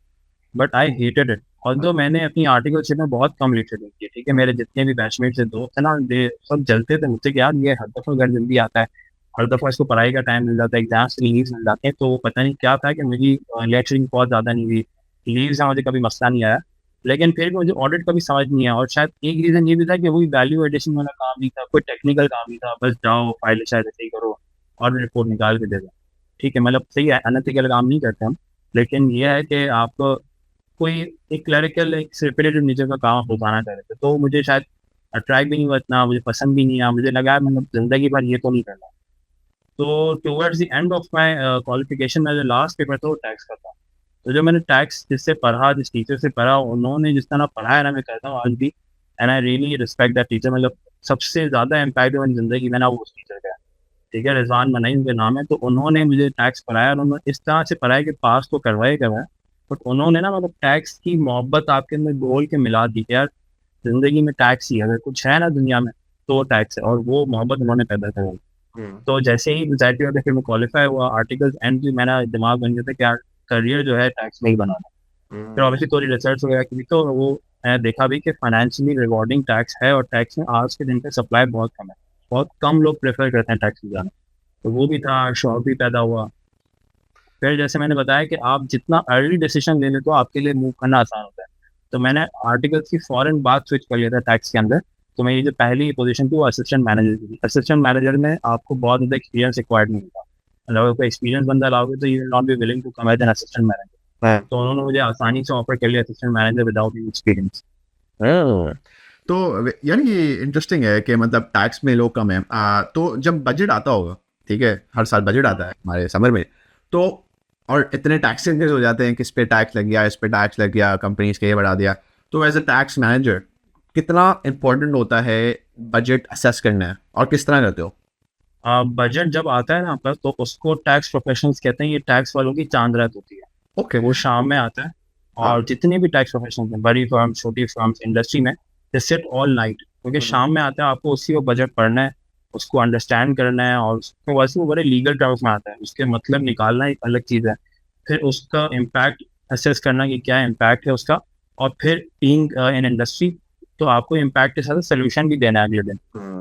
but I hated it. Although मैंने अपनी आर्टिकलशिप में बहुत कम लीडरशिप की, ठीक है, मेरे जितने भी बैचमेट से दोस्त हैं ना, दे सब जलते थे मुझसे कि यार ये हर दफ़ा घर जल्दी आता है, हर दफ़ा इसको पढ़ाई का टाइम मिल जाता है, एग्जाम्स की लीव्स मिल जाते हैं। तो पता नहीं क्या था कि मेरी लेक्चरिंग बहुत ज़्यादा नहीं हुई, लीव्स का मुझे कभी मसला नहीं आया, लेकिन फिर भी मुझे ऑडिट का भी समझ नहीं आया। और शायद एक रीज़न ये भी था कि वही वैल्यू एडिशन वाला काम नहीं था, कोई टेक्निकल काम नहीं था, बस जाओ फाइल शायद ऐसे ही करो और रिपोर्ट निकाल के दे दो, ठीक है, मतलब सही है, अनएथिकल काम नहीं करते हम। लेकिन ये है कि आप कोई एक क्लरिकल एक रिपीटेटिव नेचर का काम होताना चाह रहे थे, तो मुझे शायद अट्रैक्ट भी नहीं हुआ इतना, मुझे पसंद भी नहीं आया, मुझे लगा मतलब ज़िंदगी भर ये तो नहीं करना। तो towards the end of my qualification मेरा जो लास्ट पेपर था वो टैक्स का था। तो जो मैंने टैक्स जिससे पढ़ा, जिस टीचर से पढ़ा, उन्होंने जिस तरह पढ़ाया ना, मैं कहता हूँ आज भी, and I really respect that teacher. मतलब सबसे ज़्यादा इम्पैक्ट मेरी ज़िंदगी में ना वो उस टीचर का है, ठीक है, रिजवान मनाई उनके नाम है। तो उन्होंने मुझे टैक्स पढ़ाया और उन्होंने इस तरह से पढ़ाया कि पास तो करवाए करवाया, बट उन्होंने ना मतलब टैक्स की मोहब्बत आपके अंदर घोल के मिला दी कि यार ज़िंदगी में टैक्स ही है, अगर कुछ है ना दुनिया में तो वो टैक्स है, और वो मोहब्बत उन्होंने पैदा करी। तो जैसे ही एग्जैक्टली होता फिर मैं क्वालिफाई हुआ आर्टिकल्स एंड भी मेरा दिमाग बन गया था कि यार करियर जो है टैक्स में ही बनाना। फिर ऑब्वियसली थोड़ी रिसर्च वगैरह की, तो वो मैंने देखा भी कि फाइनेंशियली रिवॉर्डिंग टैक्स है, और टैक्स में आज के दिन पे सप्लाई बहुत कम है, बहुत कम लोग प्रेफर करते हैं टैक्स में जाना। तो वो भी था, शौक भी पैदा हुआ। फिर जैसे मैंने बताया कि आप जितना अर्ली डिसीजन ले लेते हो आपके लिए मूव करना आसान होता है, तो मैंने आर्टिकल्स की फ़ौरन बात स्विच कर लिया था टैक्स के अंदर। तो मेरी जो पहली पोजीशन थी वो असिस्टेंट मैनेजर की थी। असिस्टेंट मैनेजर में आपको बहुत ज़्यादा एक्सपीरियंस रिक्वायर्ड नहीं होता, अगर कोई एक्सपीरियंस बंदा लाओगे तो you will not be willing to come as an assistant manager. तो उन्होंने मुझे आसानी से ऑफर कर लिया assistant manager without any experience. तो यार ये इंटरेस्टिंग है कि मतलब टैक्स में लोग कम है। तो जब बजट आता होगा, ठीक है, हर साल बजट आता है हमारे समर में, तो और इतने टैक्स चेंजेस हो जाते हैं कि इस पे टैक्स लग गया, इस पे टैक्स लग गया, कंपनीज के ये बढ़ा दिया, तो एज अ टैक्स मैनेजर कितना इम्पोर्टेंट होता है बजट असेस करना, और किस तरह करते हो? बजट जब आता है ना आपका, तो उसको टैक्स प्रोफेशनल्स कहते हैं, ये टैक्स वालों की चांद रात होती है। ओके, वो शाम में आता है, और जितने भी टैक्स प्रोफेशनल्स हैं, बड़ी फर्म छोटी फर्म्स इंडस्ट्री में, दे सिट ऑल नाइट, क्योंकि शाम में आता है, आपको उसी को बजट पढ़ना है, उसको अंडरस्टैंड करना है, और उसको वैसे वो बड़े लीगल टर्म्स में आता है, उसके मतलब निकालना एक अलग चीज़ है, फिर उसका इम्पैक्ट असेस करना कि क्या इम्पैक्ट है उसका, और फिर बीइंग इन इंडस्ट्री तो आपको इम्पैक्ट के साथ सोल्यूशन भी देना है अगले दिन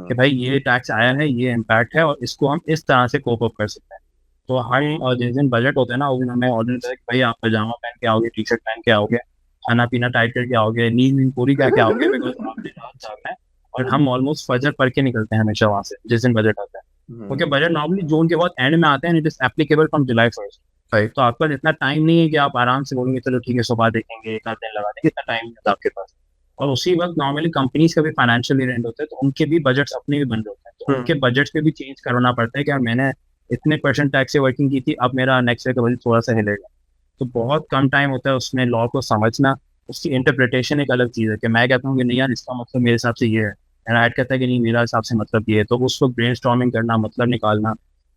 कि भाई ये टैक्स आया है, ये इम्पैक्ट है, और इसको हम इस तरह से कोप अप कर सकते हैं। तो हर जिस दिन बजट होता है ना, उस दिन हमें ऑर्डर करता है कि भाई आप पजामा पहन के आओगे, टी शर्ट पहन के आओगे, खाना पीना टाइट करके आओगे, नींद वींद पूरी करके आओगे, बिकॉज आपके रात जागना है। और हम ऑलमोस्ट फजर पढ़ के निकलते हैं हमेशा वहाँ से जिस दिन बजट आता है, क्योंकि बजट नॉर्मली जून के बहुत एंड में आते हैं, it is applicable from July 1st। Right. तो आपके पास इतना टाइम नहीं है कि आप आराम से बोलेंगे चलो ठीक है सुबह देखेंगे, एक आध दिन लगा देंगे, इतना टाइम नहीं होता आपके पास। और उसी वक्त नॉर्मली कंपनीज का भी फाइनेंशियल ईयर एंड होता है, तो उनके भी बजट्स अपने भी बन रहे होते हैं, तो उनके बजट्स पे भी चेंज करना पड़ता है कि यार मैंने इतने परसेंट टैक्स से वर्किंग की थी, अब मेरा नेक्स्ट ईयर का बजट थोड़ा सा हिलेगा। तो बहुत कम टाइम होता है उसमें लॉ को समझना, उसकी इंटरप्रिटेशन एक अलग चीज़ है कि मैं कहता हूँ कि नहीं यार इसका मतलब मेरे हिसाब से ये है, एंड ऐड कहता है कि नहीं मेरा हिसाब से मतलब ये है, तो उस वक्त ब्रेन स्टॉर्मिंग करना, मतलब निकालना,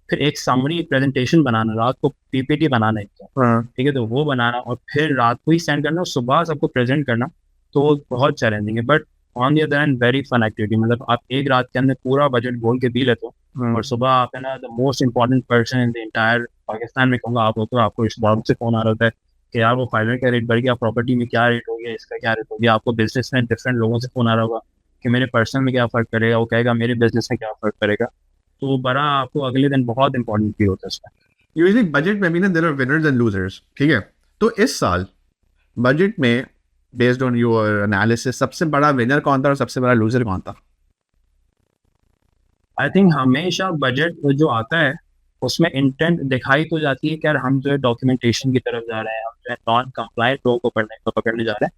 फिर एक समरी प्रेजेंटेशन बनाना, रात को पीपीटी बनाना एक तो, हाँ। ठीक है, तो वो बनाना और फिर रात को ही सेंड करना और सुबह सबको प्रेजेंट करना, तो वो बहुत चैलेंजिंग है। But on the other hand very fun activity, मतलब आप एक रात के अंदर पूरा बजट बोल के भी लेते हो और सुबह आप है ना the most important person in the entire Pakistan में कहूँगा आप होते हो, आपको इस बात से फोन आ रहा होता है कि यार वो फाइनल का रेट बढ़ गया, प्रॉपर्टी में क्या रेट हो गया, इसका क्या रेट हो गया, आपको बिजनेस में डिफरेंट लोगों से फोन आ रहा होगा कि मेरे पर्सनल में क्या फर्क करेगा, वो कहेगा मेरे बिजनेस में क्या फर्क करेगा, तो बड़ा आपको अगले दिन बहुत इंपॉर्टेंट फील होता है उसमें। यूजली बजट में भी ना there are winners and losers, ठीक है। तो इस साल बजट में बेस्ड ऑन योर एनालिसिस सबसे बड़ा विनर कौन था और सबसे बड़ा लूजर कौन था? आई थिंक हमेशा बजट जो आता है उसमें इंटेंट दिखाई तो जाती है कि यार हम जो है डॉक्यूमेंटेशन की तरफ जा रहे हैं, हम जो है नॉन कंप्लायंट लोगों को पकड़ने जा रहे हैं,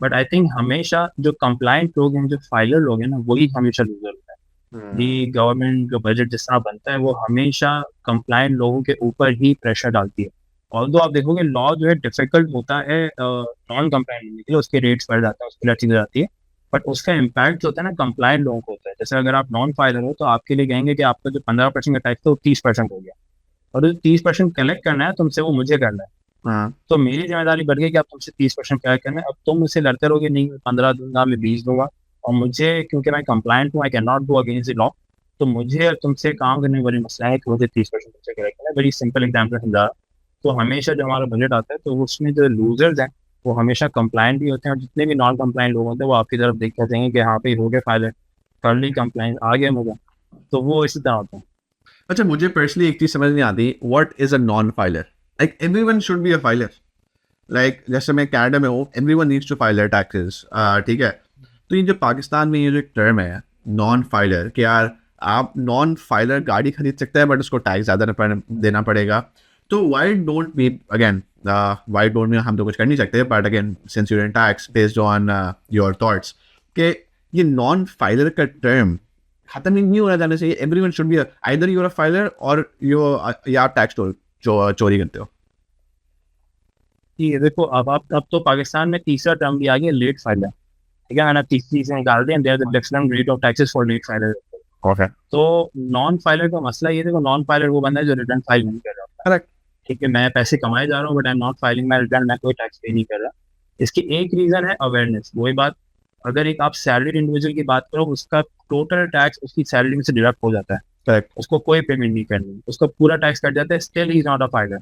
बट आई थिंक हमेशा जो कंप्लायंट लोग हैं, जो फाइलर लोग हैं ना, वही हमेशा लूजर होता है। दी गवर्नमेंट जो बजट जिस तरह बनता है वो हमेशा कंप्लायंट लोगों के ऊपर ही प्रेशर डालती है। ऑल्दो आप देखोगे लॉ जो है डिफिकल्ट होता है नॉन कंप्लायंट होने के लिए, उसके रेट्स बढ़ जाते हैं, उसके लिए चीज़ जाती है, बट उसका इम्पैक्ट जो होता है ना कंप्लायंट लोगों को होता है। जैसे अगर आप नॉन फाइलर हो तो आपके लिए कहेंगे कि आपका जो 15% का टैक्स था वो 30% हो गया, और जो 30% कलेक्ट करना है तुमसे वो मुझे करना है, हाँ। तो मेरी जिम्मेदारी बढ़ गई कि आप तुमसे 30% कलेक्ट करना है। अब तुम मुझसे लड़ते रहोगे नहीं मैं 15 दूंगा, मैं 20 दूंगा, और मुझे क्योंकि मैं कंप्लायंट हूँ, I can not go against the law, तो मुझे और तुमसे काम करने वाली मसला है कि मुझे 30% तुमसे कलेक्ट करना है। बड़ी सिंपल एग्जाम्पल समझा रहा हूं। तो हमेशा जब हमारा बजट आता है तो उसमें जो लूजर्स हैं वो हमेशा कंप्लायंट भी होते हैं, और जितने भी नॉन कंप्लायंट लोग होते हैं वो आपकी तरफ देख के कहेंगे कि हाँ भाई हो गए फायदे, कर ली कंप्लायंट आ गया मजा, तो वो इसी तरह होता है। अच्छा, मुझे पर्सनली एक चीज समझ नहीं आती, what is a non filer? Like everyone should be a filer. Like जैसे मैं कनाडा में हूँ, everyone needs to file their taxes, ठीक है। तो ये जो पाकिस्तान में ये जो एक टर्म है नॉन फाइलर, कि यार आप नॉन फाइलर गाड़ी खरीद सकते हैं बट उसको टैक्स ज़्यादा देना पड़ेगा। तो why don't we again, why don't we, हम तो कुछ कर नहीं सकते, but again since you're in tax based on your thoughts, कि ये नॉन फाइलर का टर्म खत्म ही नहीं होना जाना चाहिए। Everyone should be either you are a filer और या आप टैक्स चोरी करते हो। ठीक है, देखो अब तो पाकिस्तान में तीसरा टर्म भी आ गया लेट फाइलर, ठीक है ना, तीसरी से निकाल दें, there the different rate of taxes for late filer. Okay. तो नॉन फाइलर का मसला ये, देखो नॉन फाइलर वो बंदा है जो रिटर्न फाइल नहीं कर रहा होता है, करेक्ट। ठीक है, मैं पैसे कमाए जा रहा हूँ but I am not filing my return, मैं कोई टैक्स पे नहीं कर रहा। इसकी एक रीजन है अवेयरनेस, वही बात, अगर एक आप सैलरीड इंडिविजुअल की बात करो उसका टोटल टैक्स उसकी सैलरी में से डिडक्ट हो जाता है, करेक्ट। उसको कोई पेमेंट नहीं करनी, उसका पूरा टैक्स कट जाता है, still he is not a filer.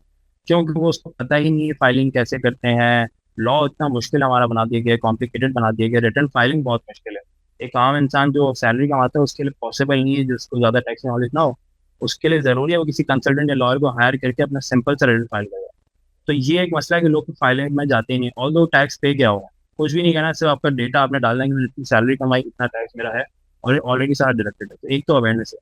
क्यों? क्योंकि उसको पता ही नहीं है फाइलिंग कैसे करते हैं, लॉ इतना मुश्किल हमारा बना दिया गया, कॉम्प्लिकेटेड बना दिया गया, रिटर्न फाइलिंग बहुत मुश्किल है। एक आम इंसान जो सैलरी कमाता है उसके लिए पॉसिबल नहीं है, जिसको ज़्यादा टैक्स नॉलेज ना हो, उसके लिए ज़रूरी है वो किसी कंसल्टेंट या लॉयर को हायर करके अपना सिंपल सा रिटर्न फाइल करेगा। तो ये एक मसला है कि लोग फाइलिंग में जाते ही नहीं, ऑल दो टैक्स पे क्या होगा, कुछ भी नहीं करना, सिर्फ आपका डेटा आपने डालना है कि मैंने इतनी सैलरी कमाई, इतना टैक्स मेरा है, और ऑलरेडी सारा डिडक्टेड है। तो एक तो अवेयरनेस है।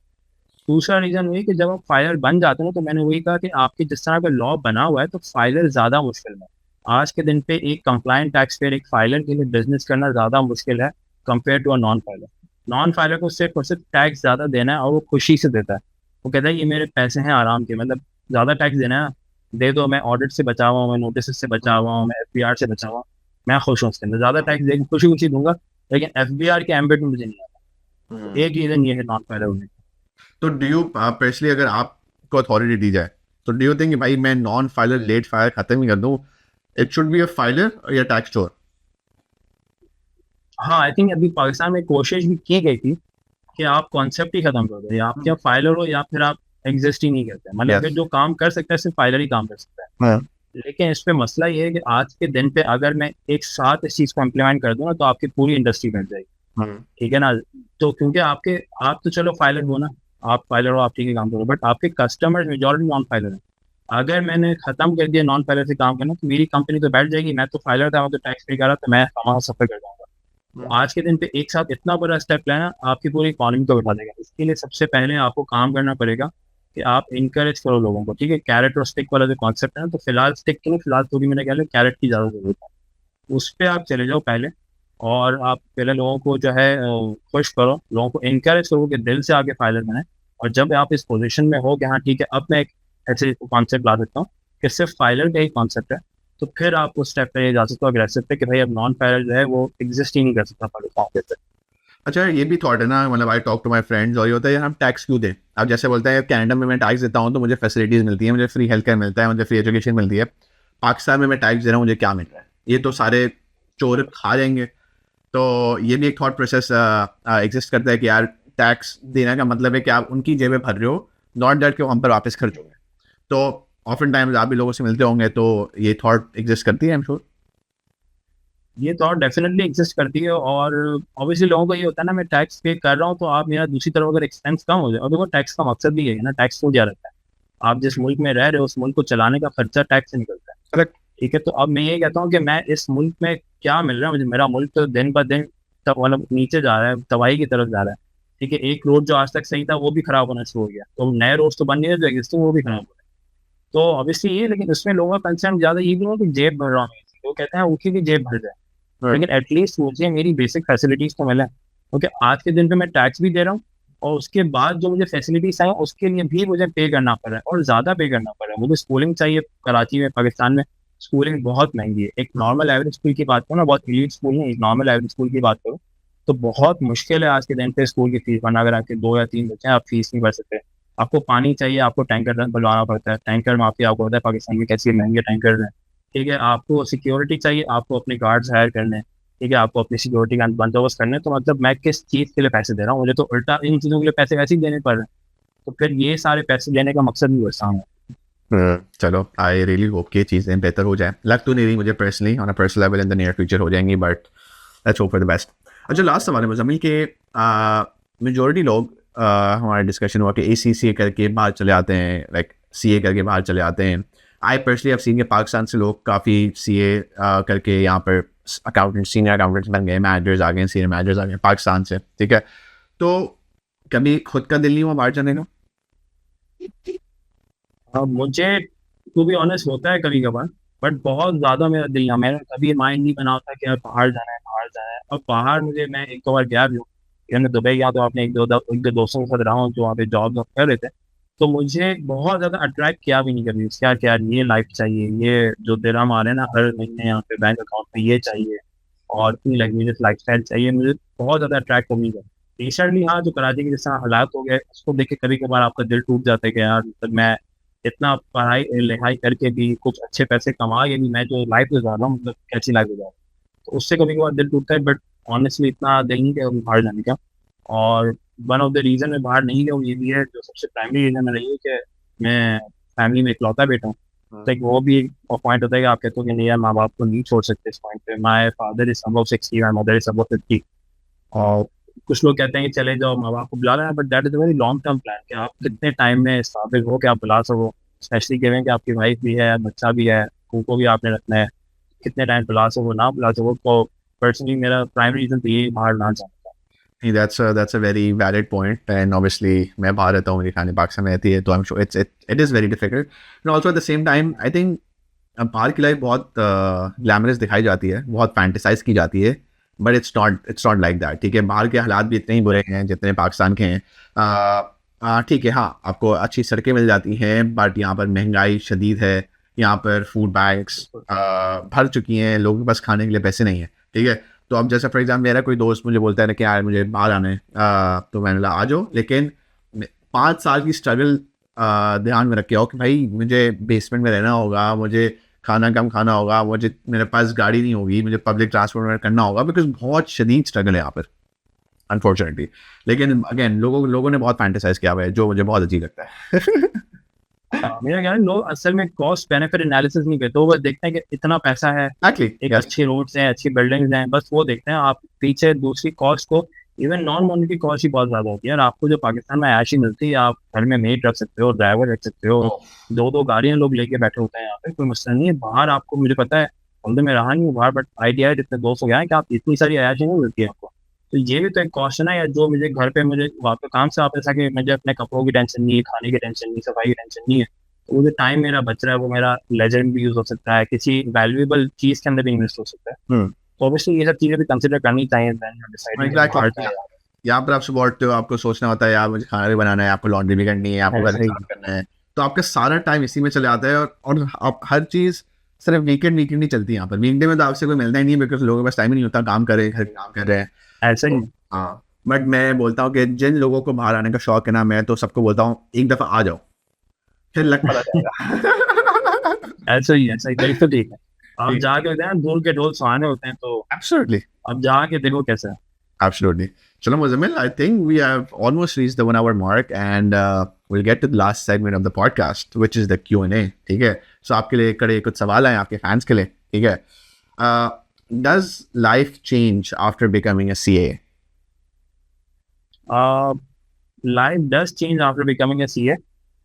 दूसरा रीजन वही कि जब आप फाइलर बन जाते हो ना, तो मैंने वही कहा कि आपके जिस तरह का लॉ बना हुआ है तो फाइलर ज़्यादा मुश्किल है। आज के दिन पे एक कंप्लायंट टैक्स पेयर, एक फाइलर के लिए बिजनेस करना ज़्यादा मुश्किल है compare to a non filer. Non filer को सिर्फ और सिर्फ टैक्स ज़्यादा देना है और वो खुशी से देता है, वो कहता है ये मेरे पैसे हैं आराम के, मतलब ज़्यादा टैक्स देना है दे दो, मैं ऑडिट से बचा हुआ हूँ, मैं नोटिस से बचा हुआ हूँ, मैं FBR से बचा हुआ हूँ, मैं खुश हूँ उसके अंदर, ज़्यादा टैक्स देकर खुशी खुशी दूंगा, लेकिन FBR के एम्बेट में मुझे नहीं आता। तो एक रीज़न ये है नॉन फाइलर होने का। तो डू यू पर्सनली, अगर आपको अथॉरिटी दी जाए, तो डू यू थिंक कि भाई मैं नॉन फाइलर लेट फाइलर खत्म ही कर दूं, it should be a filer या टैक्स चोर? हाँ, आई थिंक अभी पाकिस्तान में कोशिश भी की गई थी कि आप कॉन्सेप्ट ही खत्म कर दो, या आप क्या फाइलर हो या फिर आप एग्जिस्ट ही नहीं करते, मतलब फिर यस। जो काम कर सकता है सिर्फ फाइलर ही काम कर सकता है। हाँ। लेकिन इस पे मसला ये है कि आज के दिन पे अगर मैं एक साथ इस चीज़ को इम्प्लीमेंट कर दूँ ना तो आपकी पूरी इंडस्ट्री बन जाएगी, ठीक है ना। तो क्योंकि आपके, आप तो चलो फाइलर हो ना, आप फाइलर हो, आप ठीक है काम करो, बट आपके कस्टमर मेजोरिटी नॉन फाइलर है। अगर मैंने खत्म कर दिया नॉन फाइलर से काम करना तो मेरी कंपनी तो बैठ जाएगी, मैं तो फाइलर था, मैं तो टैक्स पे कर रहा, तो मैं वहाँ सफर कर जाऊंगा। तो आज के दिन पे एक साथ इतना बड़ा स्टेप लेना आपकी पूरी इकोनॉमी को बढ़ा देगा। इसके लिए सबसे पहले आपको काम करना पड़ेगा कि आप इनकरेज करो लोगों को, ठीक है। कैरेट और स्टिक वाला जो कॉन्सेप्ट है ना, तो फिलहाल स्टिक की नहीं, फिलहाल थोड़ी मेरे ख्याल में कैरेट की ज़्यादा जरूरत है। उस पर आप चले जाओ पहले, और आप पहले लोगों को जो है खुश करो, लोगों को इनकरेज करो कि दिल से आगे फाइनल बने। और जब आप इस पोजीशन में हो कि हाँ ठीक है, अब मैं एक ऐसे कॉन्सेप्ट ला सकता हूँ कि सिर्फ फाइलर का ही कॉन्सेप्ट है, तो फिर आप उस स्टेप पे जा सकते हो अग्रेसिव पे कि भाई अब नॉन फाइलर जो है वो एग्जिस्ट ही नहीं कर सकता प्लेटफॉर्म पे। अच्छा, ये भी थॉट है ना, मतलब I talk to my friends, और ये होता है यार हम टैक्स क्यों दें। आप जैसे बोलते हैं कनाडा में मैं टैक्स देता हूँ तो मुझे फैसिलिटीज़ मिलती है, मुझे फ्री हेल्थ केयर मिलता है, मुझे फ्री एजुकेशन मिलती है। पाकिस्तान में मैं टैक्स दे रहा हूँ, मुझे क्या मिल रहा है? ये तो सारे चोर खा जाएंगे। तो ये भी एक थॉट प्रोसेस एग्जिस्ट करता है कि यार टैक्स देने का मतलब है कि आप उनकी जेबें भर रहे हो, नॉट डेट के हम पर वापस खर्च होंगे। तो ऑफन टाइम्स आप भी लोगों से मिलते होंगे, तो ये थॉट एग्जिस्ट करती है, आई एम श्योर। ये तो डेफिनेटली एग्जिस्ट करती है, और ऑब्वियसली लोगों को ये होता है ना, मैं टैक्स पे कर रहा हूँ तो आप मेरा दूसरी तरफ अगर एक्सपेंस कम हो जाए, और देखो टैक्स का मकसद भी है ना, टैक्स क्यों दिया रहता है? आप जिस मुल्क में रह रहे हो उस मुल्क को चलाने का खर्चा टैक्स से निकलता है। करेक्ट। ठीक है, तो अब मैं ये कहता हूँ कि मैं इस मुल्क में क्या मिल रहा है मुझे, मेरा मुल्क तो दिन ब दिन तब मतलब नीचे जा रहा है, तबाही की तरफ जा रहा है। ठीक है, एक रोड जो आज तक सही था वो भी खराब होना शुरू हो गया, तो नए रोड तो बन नहीं रहे, जो एग्जिस्टिंग वो भी खराब हो रहे हैं। तो ऑब्वियसली ये, लेकिन उसमें लोगों का कंसर्न ज्यादा ये भी है कि जेब भर रहा हूँ, वो कहते हैं उनकी भी जेब भर जाए, लेकिन एटलीस्ट मुझे मेरी बेसिक फैसिलिटीज तो मिले। क्योंकि आज के दिन पे मैं टैक्स भी दे रहा हूँ, और उसके बाद जो मुझे फैसिलिटीज आई उसके लिए भी मुझे पे करना पड़ रहा है, और ज़्यादा पे करना पड़ रहा है। मुझे स्कूलिंग चाहिए, कराची में, पाकिस्तान में स्कूलिंग बहुत महंगी है। एक नॉर्मल एवरेज स्कूल की बात करो ना, बहुत एलीट स्कूल नहीं, एक नॉर्मल एवरेज स्कूल की बात करो तो बहुत मुश्किल है आज के दिन पे स्कूल की फीस भरना। अगर आपके 2 या 3 बच्चे हैं, आप फीस नहीं भर सकते। आपको पानी चाहिए, आपको टैंकर बुलवाना पड़ता है, टैंकर माफिया आपको पता है पाकिस्तान में कैसे महंगे टैंकर हैं। ठीक है, आपको सिक्योरिटी चाहिए, आपको अपने गार्ड्स हायर करने हैं, ठीक है, आपको अपनी सिक्योरिटी का बंदोबस्त करने हैं। तो मतलब मैं किस चीज़ के लिए पैसे दे रहा हूँ? मुझे तो उल्टा इन चीज़ों के लिए पैसे वैसे ही देने पड़ रहे हैं। तो फिर ये सारे पैसे देने का मकसद भी वैसा है। चलो, आई रियली होप कि चीज़ें बेहतर हो जाए। लग तो नहीं रही मुझे personally, on a personal level in the near future हो जाएंगी, but let's hope for the best. अच्छा, लास्ट सवाल है मुजम्मिल के, मेजोरिटी लोग हमारा डिस्कशन हुआ कि ACCA करके बाहर चले आते हैं, लाइक CA करके बाहर चले आते हैं। आई पर्सनली अब सीन के पाकिस्तान से लोग काफ़ी CA करके यहाँ पर अकाउंटेंट, सीनियर अकाउंटेंट्स बन गए, मैनेजर्स आ गए, सीनियर मैनेजर्स आ गए पाकिस्तान से। ठीक है, तो कभी खुद का दिल नहीं हुआ बाहर जाने का? अब मुझे टू बी ऑनेस्ट होता है कभी कभार, बट बहुत ज़्यादा मेरा दिल ना, मेरा कभी माइंड नहीं बना होता कि यार बाहर जाना है, बाहर जाना है। और बाहर मुझे, मैं एक दो बार गया भी हूँ, कि मैं दुबई गया तो आपने एक दो दोस्तों के साथ रहा हूँ जो वहाँ पे जॉब कर रहे थे। तो मुझे बहुत ज़्यादा अट्रैक्ट किया भी नहीं कभी क्या क्या ये लाइफ चाहिए, ये जो दिरहम आ रहे हैं ना हर महीने यहाँ पे बैंक अकाउंट में, ये चाहिए, और इतनी लग्जरियस लाइफ स्टाइल चाहिए, मुझे बहुत ज़्यादा अट्रैक्ट हो नहीं कर। रिसेंटली हाँ, जो कराची के जैसा हालात हो गए उसको देख के कभी कभार आपका दिल टूट जाता है कि यार मतलब मैं इतना पढ़ाई लिखाई करके भी, कुछ अच्छे पैसे कमा के भी, मैं जो लाइफ गुजार रहा हूँ मतलब कैसी लाइफ गुजार रहा हूँ। तो उससे कभी कभार दिल टूटता है, बट ऑनेस्टली इतना दिल नहीं है अभी बाहर जाने का। और वन ऑफ द रीज़न मैं बाहर नहीं गया हूँ ये भी है, जो सबसे प्राइमरी रीज़न रही है कि मैं फैमिली में इकलौता बेटा हूँ। तो एक वो भी पॉइंट होता है कि आप कहते हो कि नहीं यार माँ बाप को नहीं छोड़ सकते इस पॉइंट पे। My father is about 60, my mother is about 50। और कुछ लोग कहते हैं कि चले जाओ माँ बाप को बुला लेना, but that is a very long term plan कि आप कितने टाइम में स्थापित हो कि आप बुला सको। स्पेशली कहें कि आपकी वाइफ भी है, बच्चा भी है, उनको भी आपने रखना है, कितने टाइम बुला सको ना बुला सको। तो पर्सनली मेरा प्राइमरी रीजन तो ये बाहर ना जाना था। That's a very valid point, and obviously मैं बाहर रहता हूँ, मेरी फैमिली पाकिस्तान में रहती है, तो I'm sure it is very difficult, and also at the same time I think बाहर की लाइफ बहुत ग्लैमरस दिखाई जाती है, बहुत फैंटिसाइज की जाती है, but it's not like that. ठीक है, बाहर के हालात भी इतने ही बुरे हैं जितने पाकिस्तान के हैं। ठीक है, हाँ आपको अच्छी सड़कें मिल जाती हैं, बट यहाँ पर महंगाई शदीद है, यहाँ पर फूड बैग्स भर चुकी हैं, लोगों के पास खाने के लिए पैसे नहीं है। ठीक है, तो अब जैसे फॉर एग्जाम्पल मेरा कोई दोस्त मुझे बोलता है ना कि यार मुझे बाहर आना है, तो मैंने बोला आ जाओ, लेकिन 5 साल की स्ट्रगल ध्यान में रख के आओ कि भाई मुझे बेसमेंट में रहना होगा, मुझे खाना कम खाना होगा, मुझे, मेरे पास गाड़ी नहीं होगी, मुझे पब्लिक ट्रांसपोर्ट में करना होगा, बिकॉज बहुत शदीद स्ट्रगल है यहाँ पर अनफॉर्चुनेटली। लेकिन अगेन लोगों ने बहुत फैंटिसाइज किया हुआ है, जो मुझे बहुत अजीब लगता है। मेरा ख्याल है लोग असल में कॉस्ट बेनिफिट एनालिसिस नहीं करते, वो बस देखते हैं कि इतना पैसा है, Exactly, एक yes. अच्छी रोड्स हैं, अच्छी बिल्डिंग्स हैं, बस वो देखते हैं। आप पीछे दूसरी कॉस्ट को, इवन नॉन मॉनिटरी कॉस्ट ही बहुत ज्यादा होती है। और आपको जो पाकिस्तान में ऐशी मिलती है, आप घर में मेड रख सकते हो, ड्राइवर रख सकते हो, 2 गाड़ियां लोग लेके बैठे होते हैं यहाँ पे, कोई मसला नहीं है। बाहर आपको, मुझे पता है, बंदे में रहा नहीं हूँ बाहर, बट आइडिया है जितने दोस्त हो गए हैं कि आप इतनी सारी अयाशी नहीं मिलती है आपको। तो ये भी तो एक क्वेश्चन है, या जो मुझे घर पे मुझे वापस काम से वापस आके मुझे अपने कपड़ों की टेंशन नहीं है, खाने की टेंशन नहीं, सफाई की टेंशन नहीं है, तो वो जो टाइम मेरा बच रहा है वो मेरा लेजर भी यूज हो सकता है, किसी वैल्यूएबल चीज के अंदर भी इन्वेस्ट हो सकता है। तो ऑब्वियसली ये सब चीजें भी कंसिडर करनी चाहिए when you're deciding a exactly partner। यहाँ पर आप सुबह उठते हो, आपको सोचना होता है यार मुझे खाना भी बनाना है, आपको लॉन्ड्री भी करनी है, आपको घर ऐसे ही। साफ करना है, तो आपका सारा टाइम इसी में चले आता है। और आप हर चीज़ सिर्फ वीकेंड नहीं चलती यहाँ पर। वीकडे में तो आपसे कोई मिलता ही नहीं, बिकॉज लोगों के पास टाइम ही नहीं होता, काम कर रहे हैं, घर के काम कर रहे हैं। ऐसा ही। हाँ, बट मैं बोलता हूँ कि जिन लोगों को बाहर आने का शौक है ना, मैं तो सबको बोलता हूँ एक दफ़ा आ जाओ, फिर लग पता जाएगा। ऐसा ही बिल्कुल ठीक है। आप ठीक। जाके होते हैं दूर के ढोल सुहाने होते हैं, तो Absolutely. अब जाके देखो कैसा है। Absolutely. Chalo Muzammil, I think we have almost reached the 1 hour mark, and we'll get to the last segment of the podcast, which is the Q&A. ठीक है? So आपके लिए कड़े कुछ सवाल हैं आपके fans के लिए, ठीक है? Does life change after becoming a CA? Life does change after becoming a CA,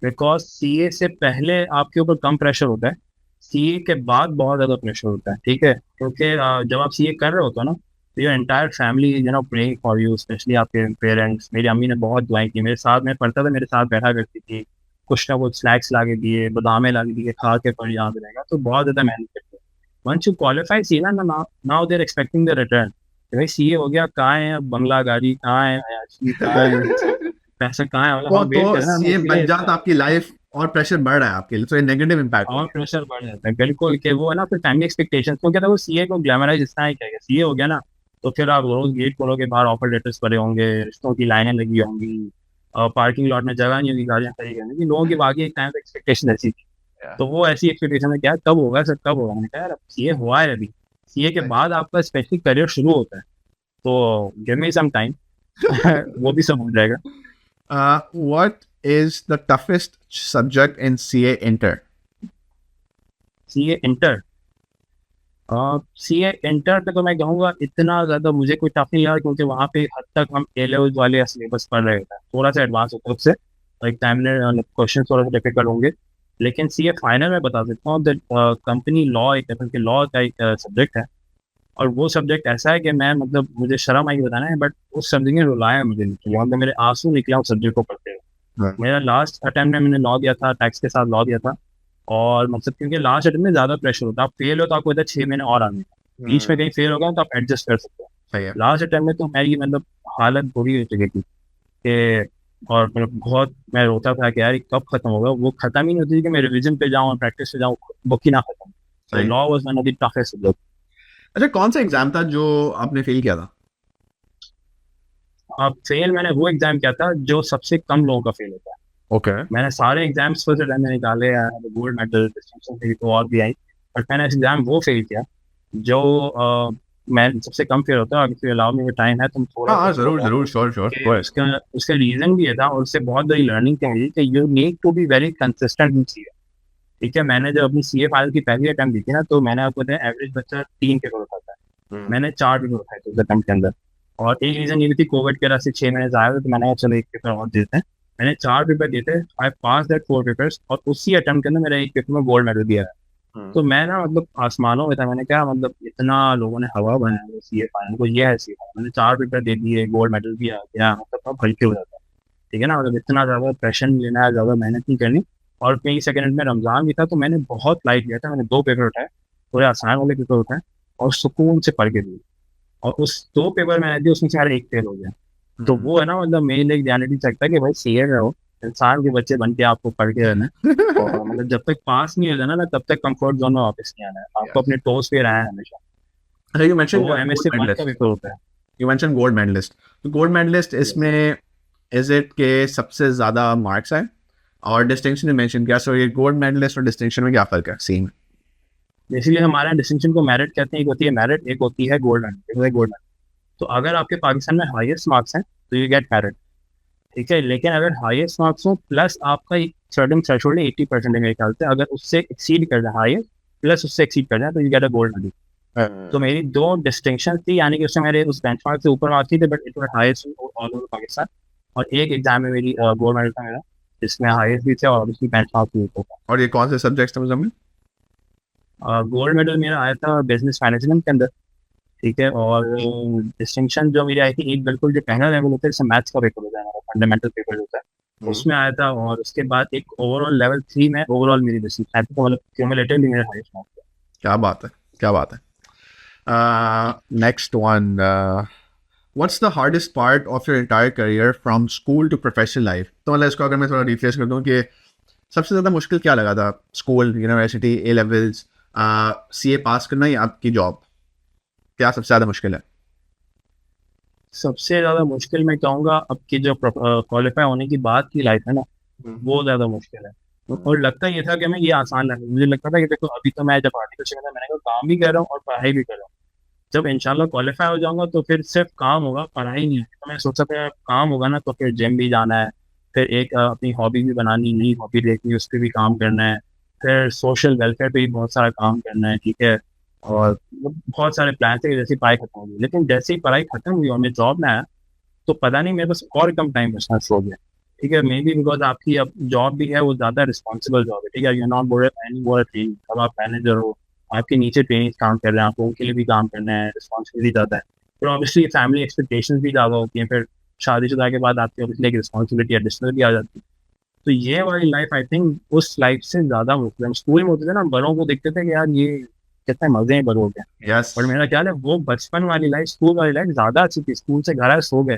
because CA से पहले आपके ऊपर कम प्रेशर होता है, सीए के बाद बहुत ज़्यादा प्रेशर होता है। ठीक है, क्योंकि जब आप सीए कर रहे होते हो ना, तो your entire family you know praying for you, specially आपके पेरेंट्स। मेरी अम्मी ने बहुत दुआएं की मेरे साथ, मैं पढ़ता था मेरे साथ बैठा करती थी, कुछ ना कुछ स्नैक्स ला के दिए, बादामें ला के दिए, खा के पढ़ याद रहेगा, तो बहुत ज़्यादा मेहनत करते हैं। वंस यू क्वालिफाई सी ना, now they are expecting the return. भाई सीए हो गया, कहाँ है अब बंगला गाड़ी, कहाँ है अयाची, कहाँ है पैसा, कहाँ है, मतलब वो हम वेट तो कर रहे हैं CA उसके बन लिए। जाता आपकी लाइफ और प्रेशर बढ़ रहा है आपके लिए, तो ये नेगेटिव इम्पैक्ट और प्रेशर बढ़ जाता है बिल्कुल, कि वो है ना फिर फैमिली एक्सपेक्टेशन, तो क्या था वो सीए को ग्लैमराइज इतना ही करेगा। सीए हो गया ना, तो फिर आप रोज गेट खोलोगे, बाहर ऑफर लेटर्स पड़े होंगे, रिश्तों की लाइनें लगी होंगी, और पार्किंग लॉट में जगह नहीं होगी गाड़ियाँ खड़ी करने की। लोगों की बाकी एक टाइम एक्सपेक्टेशन ऐसी थी, तो वो ऐसी एक्सपेक्टेशन है क्या कब होगा सर, कब होगा। मैंने कहा यार सीए हुआ है अभी, सीए के बाद आपका स्पेसिफिक करियर शुरू होता है, तो गिव मी सम टाइम। वो भी सब हो जाएगा। What is the toughest subject in CA Inter? CA inter, CA inter पे तो मैं कहूँगा इतना ज़्यादा मुझे कोई टफ नहीं लगा, क्योंकि वहाँ पे हद तक हम ए लेवल वाले सिलेबस पढ़ रहे होते हैं, थोड़ा सा एडवांस होता है उससे, एक टाइम क्वेश्चन थोड़ा सा डिफिकल्ट होंगे। लेकिन सीए फाइनल में बता सकता हूँ, द कंपनी लॉ, एक तरह के लॉ का एक सब्जेक्ट है, और वो सब्जेक्ट ऐसा है कि मैं मतलब मुझे शर्म आई बताना है, बट उस सब्जेक्ट ने रुलाया मुझे, वहाँ पे मेरे आंसू निकला उस सब्जेक्ट को पढ़ते हुए। मेरा लास्ट अटेम्प्ट में मैंने लॉ दिया था, टैक्स के साथ लॉ दिया था, और मतलब क्योंकि लास्ट अटेम्प्ट में ज़्यादा प्रेशर होता है, आप फेल हो तो आपको होता है 6 महीने और आने का, बीच में कहीं फेल हो गया तो आप एडजस्ट कर सकते हो। सही है। लास्ट अटेम्प्ट में तो मेरी मतलब हालत बुरी हो चुकी थी कि, और मतलब बहुत मैं रोता था कि यार ये कब खत्म होगा, वो खत्म ही नहीं होती थी कि मैं रिवीजन पे जाऊँ, प्रैक्टिस पे जाऊँ, बुक ही ना खत्म। तो सही। Law was one of the toughest subject. अच्छा, कौन सा एग्जाम था जो आपने फेल किया था? अब फेल मैंने वो एग्जाम किया था जो सबसे कम लोगों का फेल होता है। ओके। मैंने सारे एग्जाम्स फर्स्ट अटेम्प्ट में निकाले, गोल्ड मेडल, डिस्टिंक्शन थी तो और भी आई, बट मैंने एग्जाम वो फेल किया जो मैं सबसे कम फेल होता है। और if अलाउ में टाइम है तुम थोड़ा हाँ सा जरूर जरूर, श्योर श्योर। कि उसका उसका रीजन भी ये था, और उससे बहुत बड़ी लर्निंग थी मुझे कि you need to be very consistent in CA. ठीक है, मैंने जब अपनी सीए फाइल की पहली अटेम्प्ट दी थी ना, तो मैंने आपको बताया एवरेज बच्चा 3 पेपर उठाता है, मैंने 4 पेपर उठाए थे उस अटेम्प्ट के अंदर। और एक रीजन ये भी थी, कोविड के वजह से 6 महीने ज़ाया थे, तो मैंने कहा चलो एक पेपर और देते हैं। मैंने 4 पेपर दिए थे, आई पास दैट 4 पेपर्स, और उसी अटेम्प्ट के अंदर मेरा एक पेपर में गोल्ड मेडल दिया है। तो मैं ना मतलब आसमानों में था, मैंने क्या मतलब इतना लोगों ने हवा बनाया सीए फाइनल को, ये है सीए फाइनल, मैंने 4 पेपर दे दिए, गोल्ड मेडल भी आ गया, मतलब अब हल्के हो जाता है। ठीक है ना, मतलब इतना ज़्यादा प्रेशर नहीं लेना है, ज़्यादा मेहनत नहीं करनी। और कई सेकंड में रमज़ान भी था, तो मैंने बहुत लाइट लिया था, मैंने 2 पेपर उठाए, थोड़े आसान वाले पेपर उठाए, और सुकून से पढ़ के दिए। और उस 2 पेपर मैंने दिए, उसमें से हर एक फेल हो गया। तो वो है ना, मतलब मेरे लिए रियलिटी सकता है कि भाई सीए रहो, इंसान के बच्चे बन के आपको पढ़ के रहना है। और मतलब जब तक पास नहीं हो जाना ना, तब तक कंफर्ट जोन में वापस नहीं आना है, आपको अपने टोस पे रहना है हमेशा। अच्छा, you तो mentioned वो gold एमएससी 1 का medalist. पेपर होता है। You mentioned gold medalist. तो गोल्ड मेडलिस्ट इसमें इज इट के सबसे ज्यादा मार्क्स है, और डिस्टिंक्शन मेंशन किया, सो ये गोल्ड मेडलिस्ट और डिस्टिंक्शन में क्या फर्क है? सेम? इसीलिए हमारे डिस्टिंक्शन को मेरिट कहते हैं, एक होती है मेरिट, एक होती है गोल्ड मेडल। तो अगर आपके पाकिस्तान में हाईएस्ट मार्क्स हैं तो यू गेट मेरिट। ठीक है, लेकिन अगर हाईएस्ट मार्क्स हो प्लस आपका एक सर्टेन थ्रेशोल्ड 80% है मेरे ख्याल से, अगर उससे एक्सीड कर जाए हाईएस्ट प्लस उससे एक्सीड कर जाए, तो you get a gold medal. तो मेरी 2 डिस्टिंक्शन थी, यानी कि उससे मेरे उस बेंचमार्क से ऊपर मार्क्स थी, but it was highest all over Pakistan. और एक एग्जाम में मेरी गोल्ड मेडल था मेरा, जिसमें हाईएस्ट भी थे और उसकी बेंचमार्क भी ऊपर था। और ये कौन से सब्जेक्ट्स थे मुझे? गोल्ड मेडल मेरा आया था बिजनेस मैनेजमेंट के अंदर, ठीक है। और डिस्टिंक्शन जो मेरी आई थी, एक बिल्कुल जो पहला लेवल होता है जैसे मैथ्स का पेपर होता है, हमारा फंडामेंटल पेपर होता है, उसमें आया था। और उसके बाद एक ओवरऑल लेवल 3 में ओवरऑल मेरी रिसीट आई थी, तो मतलब क्यूमुलेटिवली मेरा हाईएस्ट मार्क्स था। क्या बात है, क्या बात है. Next one. What's the hardest part of your entire career from school to professional life? तो मतलब इसको अगर मैं थोड़ा रिफ्रेश कर दूं कि सबसे ज़्यादा मुश्किल क्या लगा था, स्कूल, यूनिवर्सिटी, ए लेवल्स, सी ए पास करना या आपकी जॉब, क्या सबसे ज़्यादा मुश्किल है? सबसे ज़्यादा मुश्किल मैं कहूँगा अब की जो क्वालिफाई होने की बाद की लाइफ है ना, वो ज़्यादा मुश्किल है। और लगता ये था कि मैं ये आसान लगा, मुझे लगता था कि देखो अभी तो मैं जब आर्टिकल से मैंने कहा काम भी कर रहा हूँ और पढ़ाई भी कर रहा हूँ, जब इंशाल्लाह क्वालिफाई हो जाऊंगा तो फिर सिर्फ काम होगा, पढ़ाई नहीं है। तो मैं सोचा था यार काम होगा ना तो फिर जिम भी जाना है, फिर एक अपनी हॉबी भी बनानी, नई हॉबी देखनी, उस पर भी काम करना है, फिर सोशल वेलफेयर पे भी बहुत सारा काम करना है, ठीक है। और बहुत सारे प्लान थे, जैसे पढ़ाई खत्म हो गई। लेकिन जैसे ही पढ़ाई खत्म हुई और मैं जॉब में आया तो पता नहीं मेरे पास और कम टाइम बचना शुरू हो गया, ठीक है। मे बी बिकॉज आपकी अब जॉब भी है वो ज़्यादा रिस्पॉन्सिबल जॉब है, ठीक है। You not bore any more training, अब आप मैनेजर हो, आपके नीचे ट्रेनिंग काम कर रहे हैं, आपको उनके लिए भी काम करना है, रिस्पॉन्सिबिलिटी ज़्यादा है। फिर ऑब्वियसली फैमिली एक्सपेक्टेशंस भी ज़्यादा होती हैं, फिर शादीशुदा के बाद आपकी ऑब्वियसली एक रिस्पॉन्सिबिलिटी एडिशनल भी आ जाती है। तो ये वाली लाइफ आई थिंक उस लाइफ से ज़्यादा मुश्किल है। स्कूल में होते थे ना, बड़ों को देखते थे कि यार ये कितने मजे हैं बड़ों के, यस. और मेरा ख्याल है वो बचपन वाली लाइफ, स्कूल वाली लाइफ ज़्यादा अच्छी थी। स्कूल से घर आए सो गए,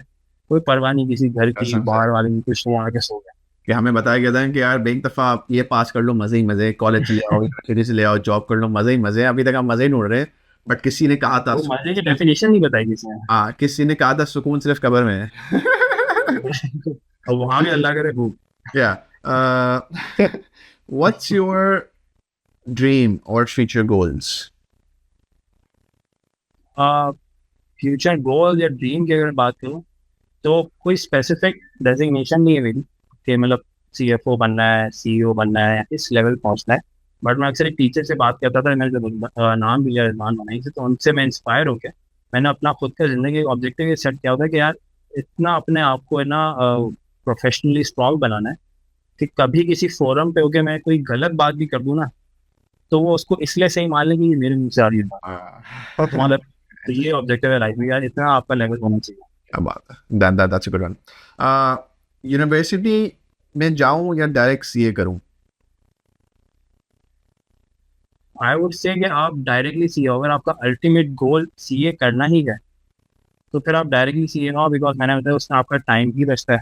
कोई परवाह नहीं किसी घर की, कसम से बाहर वाले की, कुछ नहीं, आके सो गए। कि हमें बताया गया था कि यार एक दफ़ा आप ये पास कर लो, मज़े ही मज़े, कॉलेज चले आओ, यूनिवर्सिटी से ले आओ, जॉब कर लो, मज़े ही मज़े. अभी तक आप मज़े ही ढूंढ रहे हैं. बट किसी ने कहा था, वो मजे की डेफिनेशन नहीं बताई किसी ने। हाँ, किसी ने कहा था सुकून सिर्फ कब्र में है. और वहां भी अल्लाह करे खूब। Yeah. What's your dream or future goals? Future goal या ड्रीम की अगर बात करूँ तो कोई स्पेसिफिक डेजिग्नेशन नहीं है मेरी कि मतलब CFO बनना है, CEO बनना है, इस लेवल पहुंचना है। बट मैं अक्सर एक टीचर से बात करता था, मैंने जब नाम भी लिया रिजवान बनाई से, तो उनसे मैं इंस्पायर होकर मैंने अपना खुद का जिंदगी ऑब्जेक्टिव ये सेट किया होता है कि यार इतना अपने आप को है ना प्रोफेशनली स्ट्रॉन्ग बनाना है कि कभी किसी फोरम पे होके मैं कोई गलत बात भी कर दूं ना, तो वो उसको इसलिए सही मान लें कि ये मेरे मुंह से आ रही है बात। मतलब तो ये ऑब्जेक्टिव है लाइफ में यार, इतना आपका लेवल होना चाहिए। क्या बात है. That's a good one. University में जाऊं या डायरेक्ट सीए करूं? आई वुड से कि आप डायरेक्टली सीए, अगर आपका अल्टीमेट गोल सीए करना ही है तो फिर आप डायरेक्टली सीए ना, बिकॉज मैंने बताया उसमें आपका टाइम भी बचता है,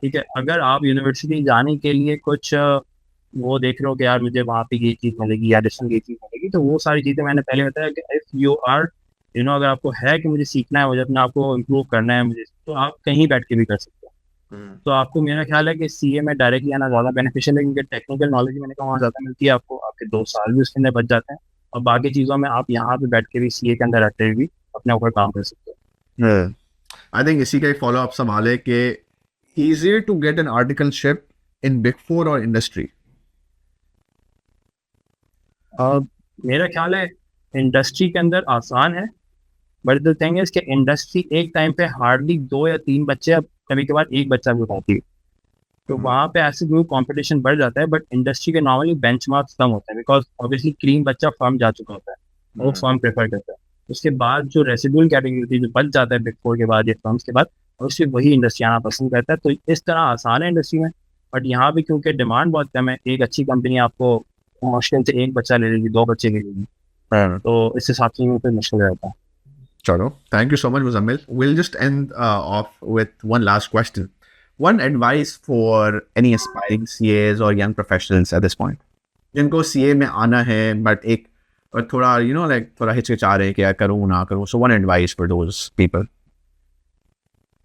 ठीक है। अगर आप यूनिवर्सिटी जाने के लिए कुछ वो देख रहे हो कि यार मुझे वहाँ पे ये चीज़ मिलेगी या एडिशनल ये चीज़ मिलेगी, तो वो सारी चीज़ें मैंने पहले बताया कि इफ़ यू आर अगर आपको है कि मुझे सीखना है, मुझे अपने आप को इम्प्रूव करना है मुझे, तो आप कहीं बैठ के भी कर सकते हो। तो आपको मेरा ख्याल है कि सीए में डायरेक्टली आना ज़्यादा बेनिफिशियल है, क्योंकि टेक्निकल नॉलेज मैंने कहा वहाँ ज़्यादा मिलती है आपको, आपके 2 साल भी उसके अंदर बच जाते हैं, और बाकी चीज़ों में आप यहाँ पे बैठ के भी सीए के अंदर रहते हुए भी अपने ऊपर काम कर सकते हो। आई थिंक इसी का एक फॉलो अप सवाल है कि easier to get an articleship in Big Four or industry? मेरा ख्याल है इंडस्ट्री के अंदर आसान है, बट द थिंग इज कि इंडस्ट्री एक टाइम पे हार्डली 2 या 3 बच्चे, अब कभी कभार एक बच्चा भी उठाती है, तो वहाँ पे ऐसे ग्रुप कंपटीशन बढ़ जाता है। बट इंडस्ट्री के नॉर्मली बेंचमार्क्स कम होते हैं, बिकॉज ऑब्वियसली क्लीन बच्चा फर्म जा चुका होता है, वो फर्म प्रेफर करता है। उसके बाद जो रेसिडुअल कैटेगरी होती है, जो बच जाता है बिग फोर के बाद या फर्म्स के बाद, और उससे वही इंडस्ट्री आना पसंद करता है। तो इस तरह आसान है इंडस्ट्री में, बट यहाँ भी क्योंकि डिमांड बहुत कम है, एक अच्छी कंपनी आपको मुश्किल से एक बच्चा ले लेगी, 2 बच्चे ले लेगी, तो इस हिसाब से फिर मुश्किल रहता है। Chalo, thank you so much, Muzammil. We'll just end off with one last question. One advice for any aspiring CAs or young professionals at this point, जिनको CA में आना है but एक और थोड़ा like थोड़ा हिचकिचा रहे कि यार करूँ ना करूँ. So one advice for those people.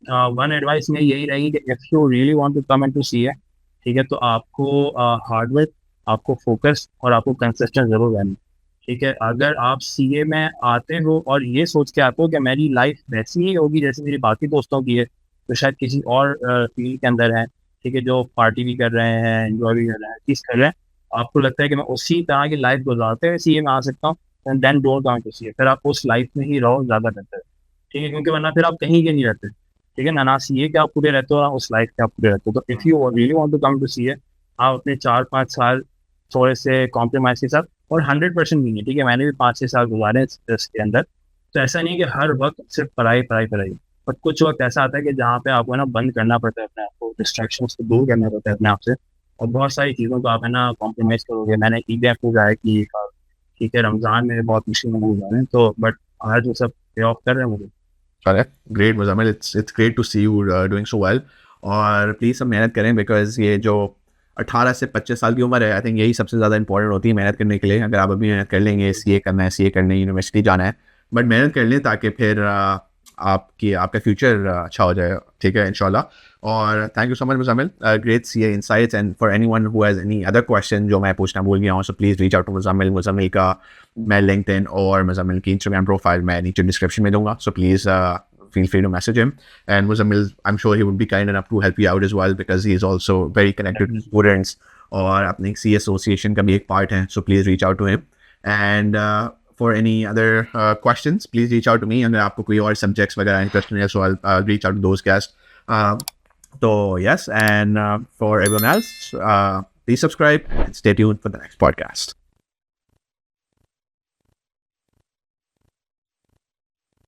One advice में यही रहेगी कि if you really want to come into CA, ठीक है, तो आपको हार्डवर्क, आपको फोकस और आपको कंसिस्टेंट जरूर रहना, ठीक है। अगर आप सीए में आते हो और ये सोच के आते हो कि मेरी लाइफ वैसी ही होगी जैसे मेरी बाकी दोस्तों की है, तो शायद किसी और फील्ड के अंदर है, ठीक है, जो पार्टी भी कर रहे हैं, एंजॉय भी कर रहे हैं, चीज़ कर रहे हैं, आपको लगता है कि मैं उसी तरह की लाइफ गुजारते हुए सीए में आ सकता हूँ, and then don't come to CA, फिर आप उस लाइफ में ही रहो, ज़्यादा बेहतर है, ठीक है, क्योंकि वरना फिर आप कहीं के नहीं रहते, ठीक है ना सीए के आप पूरे रहते हो, ना उस लाइफ के आप पूरे रहते हो। तो if you really want to come to CA, आप अपने 4-5 साल थोड़े से कॉम्प्रोमाइज के साथ, और 100% नहीं है, ठीक है, मैंने भी 5-6 साल गुजारे इसके अंदर, तो ऐसा नहीं है कि हर वक्त सिर्फ पढ़ाई पढ़ाई पढ़ाई, बट कुछ वक्त ऐसा आता है कि जहाँ पे आपको है ना बंद करना पड़ता है अपने आप को, डिस्ट्रैक्शंस को दूर करना पड़ता है अपने आप से, और बहुत सारी चीज़ों को आप है ना कॉम्प्रोमाइज़ करोगे। मैंने ईद आपको कहा है कि ठीक है रमज़ान में बहुत मुश्किल में जा रहे हैं, तो बट आज वो सब पे ऑफ कर रहे हैं मुझे। Correct. Great, Muzammil. It's great to see you doing so well. और प्लीज़ सब मेहनत करें बिकॉज ये जो 18 से 25 साल की उम्र है, आई थिंक यही सबसे ज़्यादा इंपॉर्टेंट होती है मेहनत करने के लिए। अगर आप अभी मेहनत कर लेंगे, सीए करना है, सीए करने यूनिवर्सिटी जाना है, बट मेहनत कर लें ताकि फिर आपका फ्यूचर अच्छा हो जाए, ठीक है, इंशाल्लाह। और thank you so much Muzammil, great CA insights. And for anyone who has any other question जो मैं पूछना भूल गया हूँ, so please reach out to Muzammil. Muzammil का मैं लिंक्डइन और मुज़म्मिल की इंस्टाग्राम प्रोफाइल मैं नीचे डिस्क्रिप्शन में दूंगा, so please feel free to message him. And Muzammil, I'm sure he would be kind enough to help you out as well because he is also very connected to students और अपने C association का भी एक part है, so please reach out to him. And for any other questions, please reach out to me. अगर आपको कोई और subjects वगैरह interest है, so I'll reach out to those guys. So yes, and for everyone else, please subscribe and stay tuned for the next podcast.